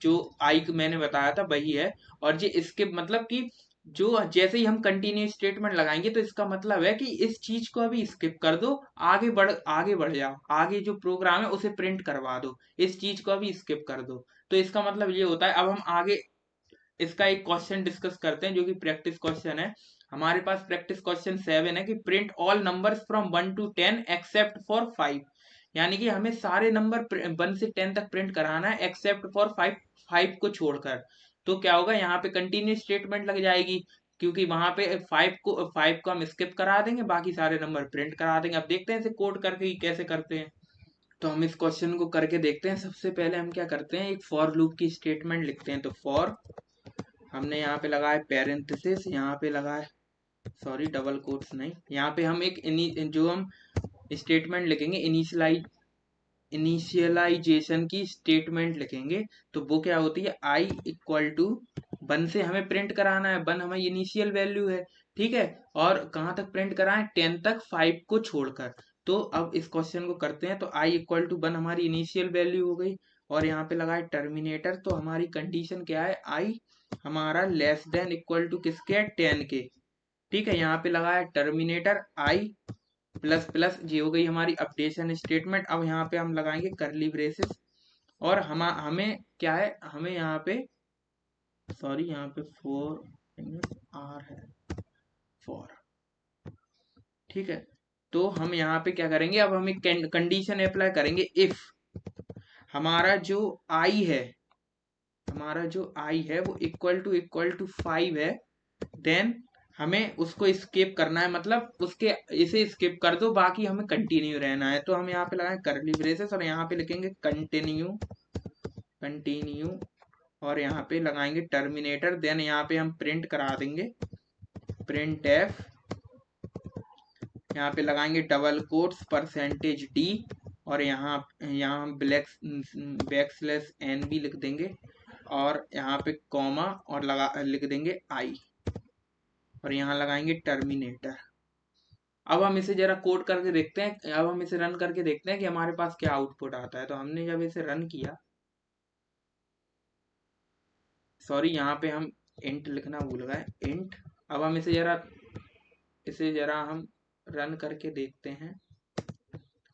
जो आई मैंने बताया था वही है। और ये स्किप मतलब कि जो जैसे ही हम कंटिन्यू स्टेटमेंट लगाएंगे तो इसका मतलब है कि इस चीज को अभी स्किप कर दो, आगे बढ़ जाओ, आगे जो प्रोग्राम है उसे प्रिंट करवा दो, इस चीज को अभी स्किप कर दो। तो इसका मतलब ये होता है। अब हम आगे इसका एक क्वेश्चन डिस्कस करते हैं जो कि प्रैक्टिस क्वेश्चन है। हमारे पास प्रैक्टिस क्वेश्चन 7 है कि print all numbers from 1 to 10 except for 5। यानी कि हमें सारे नंबर 1 से 10 तक प्रिंट कराना है एक्सेप्ट फॉर 5, 5 को छोड़कर। तो क्या होगा, यहाँ पे कंटिन्यू स्टेटमेंट लग जाएगी क्योंकि वहां पे 5 को हम स्किप करा देंगे, बाकी सारे नंबर प्रिंट करा देंगे। अब देखते हैं इसे कोड करके कि कैसे करते हैं। तो हम इस क्वेश्चन को करके देखते हैं। सबसे पहले हम क्या करते हैं, एक फॉर लूप की स्टेटमेंट लिखते हैं। तो फॉर हमने यहाँ पे लगाया पैरेंथेसिस, यहाँ पे लगाया, सॉरी डबल कोट्स नहीं, यहाँ पे हम एक जो हम स्टेटमेंट लिखेंगे, इनिशियलाइजेशन की स्टेटमेंट लिखेंगे। तो वो क्या होती है, आई इक्वल टू 1 से हमें प्रिंट कराना है, 1 हमारी इनिशियल वैल्यू है, ठीक है। और कहाँ तक प्रिंट कराएं, 10 तक 5 को छोड़कर। तो अब इस क्वेश्चन को करते हैं। तो आई इक्वल टू 1 हमारी इनिशियल वैल्यू हो गई, और यहाँ पे लगाए टर्मिनेटर। तो हमारी कंडीशन क्या है, आई हमारा लेस देन इक्वल टू किसके है, 10 के, ठीक है। यहाँ पे लगाया टर्मिनेटर आई प्लस प्लस, ये हो गई हमारी अपडेशन स्टेटमेंट। अब यहाँ पे हम लगाएंगे करली ब्रेसेस, और हमें क्या है, हमें यहाँ पे सॉरी यहाँ पे 4 आर है, 4, ठीक है। तो हम यहाँ पे क्या करेंगे, अब हम एक कंडीशन अप्लाई करेंगे। इफ हमारा जो आई है, हमारा जो आई है वो इक्वल टू 5 है, देन हमें उसको स्किप करना है, मतलब उसके इसे स्किप कर दो, बाकी हमें कंटिन्यू रहना है। तो हम यहाँ पे लगाएं करली ब्रेसेस, और यहाँ पे लिखेंगे कंटिन्यू, कंटिन्यू, और यहाँ पे लगाएंगे टर्मिनेटर। देन यहाँ पे हम प्रिंट करा देंगे, प्रिंट एफ, यहाँ पे लगाएंगे डबल कोट्स परसेंटेज डी, और यहाँ बैकस्लैश एन भी लिख देंगे, और यहाँ पे कॉमा, और लिख देंगे आई, और यहाँ लगाएंगे टर्मिनेटर। अब हम इसे जरा कोड करके देखते हैं, अब हम इसे रन करके देखते हैं कि हमारे पास क्या आउटपुट आता है। तो हमने जब इसे रन किया, सॉरी यहाँ पे हम इंट लिखना भूल गए, इंट। अब हम इसे जरा हम रन करके देखते हैं,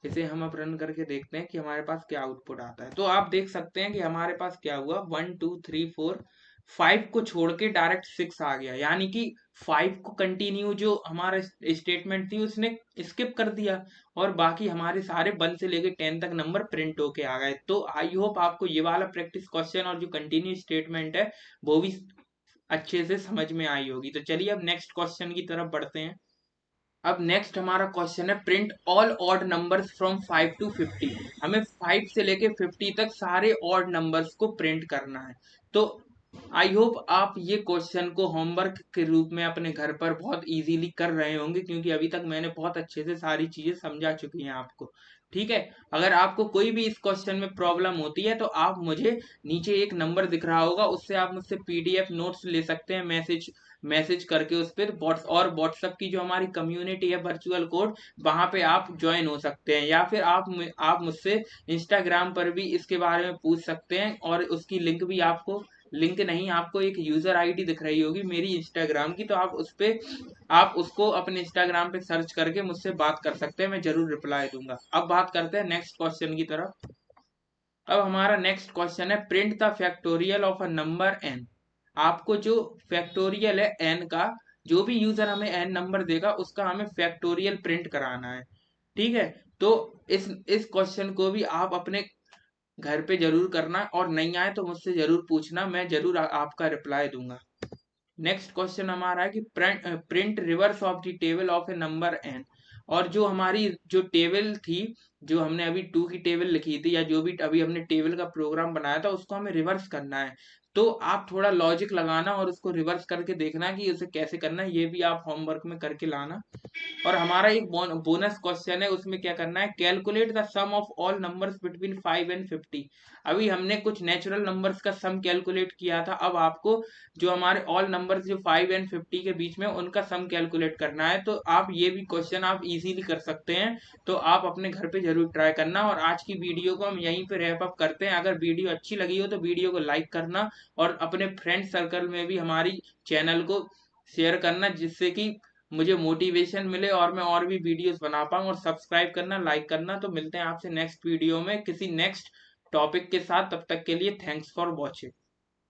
इसे हम अब रन करके देखते हैं कि हमारे पास क्या आउटपुट आता है। तो आप देख सकते हैं कि हमारे पास क्या हुआ, 1 2 3 4 5 को छोड़ के डायरेक्ट 6 आ गया, यानी कि 5 को कंटिन्यू जो हमारा स्टेटमेंट थी उसने स्किप कर दिया, और बाकी हमारे सारे 1 से लेके 10 तक नंबर प्रिंट होके आ गए। तो आई होप आपको ये वाला प्रैक्टिस क्वेश्चन और जो कंटिन्यू स्टेटमेंट है वो भी अच्छे से समझ में आई होगी। तो चलिए अब नेक्स्ट क्वेश्चन की तरफ बढ़ते हैं। अब नेक्स्ट हमारा क्वेश्चन है, print all odd numbers from 5 to 50। हमें 5 से लेके 50 तक सारे ऑड नंबर्स को प्रिंट करना है। तो आई होप आप ये क्वेश्चन को होमवर्क के रूप में अपने घर पर बहुत इजीली कर रहे होंगे, क्योंकि अभी तक मैंने बहुत अच्छे से सारी चीजें समझा चुकी हैं आपको, ठीक है। अगर आपको कोई भी इस क्वेश्चन में प्रॉब्लम होती है तो आप मुझे नीचे एक नंबर दिख रहा होगा, उससे आप मुझसे पीडीएफ नोट्स ले सकते हैं, मैसेज करके उस पर। और व्हाट्सएप की जो हमारी कम्युनिटी है वर्चुअल कोड, वहां पे आप ज्वाइन हो सकते हैं, या फिर आप मुझसे इंस्टाग्राम पर भी इसके बारे में पूछ सकते हैं, और उसकी लिंक नहीं, आपको एक यूजर आईडी दिख रही होगी मेरी इंस्टाग्राम की, तो आप उसको अपने इंस्टाग्राम पे सर्च करके मुझसे बात कर सकते हैं, मैं जरूर रिप्लाई दूंगा। अब बात करते हैं नेक्स्ट क्वेश्चन की तरफ। अब हमारा नेक्स्ट क्वेश्चन है, print the factorial of a number N. आपको जो फैक्टोरियल है एन का, जो भी यूजर हमें एन नंबर देगा उसका हमें फैक्टोरियल प्रिंट कराना है, ठीक है। तो इस क्वेश्चन को भी आप अपने घर पे जरूर करना, और नहीं आए तो मुझसे जरूर पूछना, मैं जरूर आपका रिप्लाई दूंगा। नेक्स्ट क्वेश्चन हमारा है कि print reverse of the table of a number N. और जो हमारी जो टेबल थी, जो हमने अभी 2 की टेबल लिखी थी, या जो भी अभी हमने टेबल का प्रोग्राम बनाया था, उसको हमें रिवर्स करना है। तो आप थोड़ा लॉजिक लगाना और उसको रिवर्स करके देखना कि उसे कैसे करना है, ये भी आप होमवर्क में करके लाना। और हमारा एक बोनस क्वेश्चन है, उसमें क्या करना है, calculate the sum of all numbers between 5 and 50। अभी हमने कुछ नेचुरल नंबर्स का सम कैलकुलेट किया था, अब आपको जो हमारे ऑल नंबर्स जो 5 एंड 50 के बीच में उनका सम कैलकुलेट करना है। तो आप ये भी क्वेश्चन आप इजीली कर सकते हैं, तो आप अपने घर पे जरूर ट्राई करना। और आज की वीडियो को हम यहीं पे रैप अप करते हैं। अगर वीडियो अच्छी लगी हो तो वीडियो को लाइक करना, और अपने फ्रेंड सर्कल में भी हमारी चैनल को शेयर करना, जिससे कि मुझे मोटिवेशन मिले और मैं और भी वीडियोस बना पाऊँ। और सब्सक्राइब करना, लाइक करना। तो मिलते हैं आपसे नेक्स्ट वीडियो में किसी नेक्स्ट टॉपिक के साथ, तब तक के लिए थैंक्स फॉर वॉचिंग।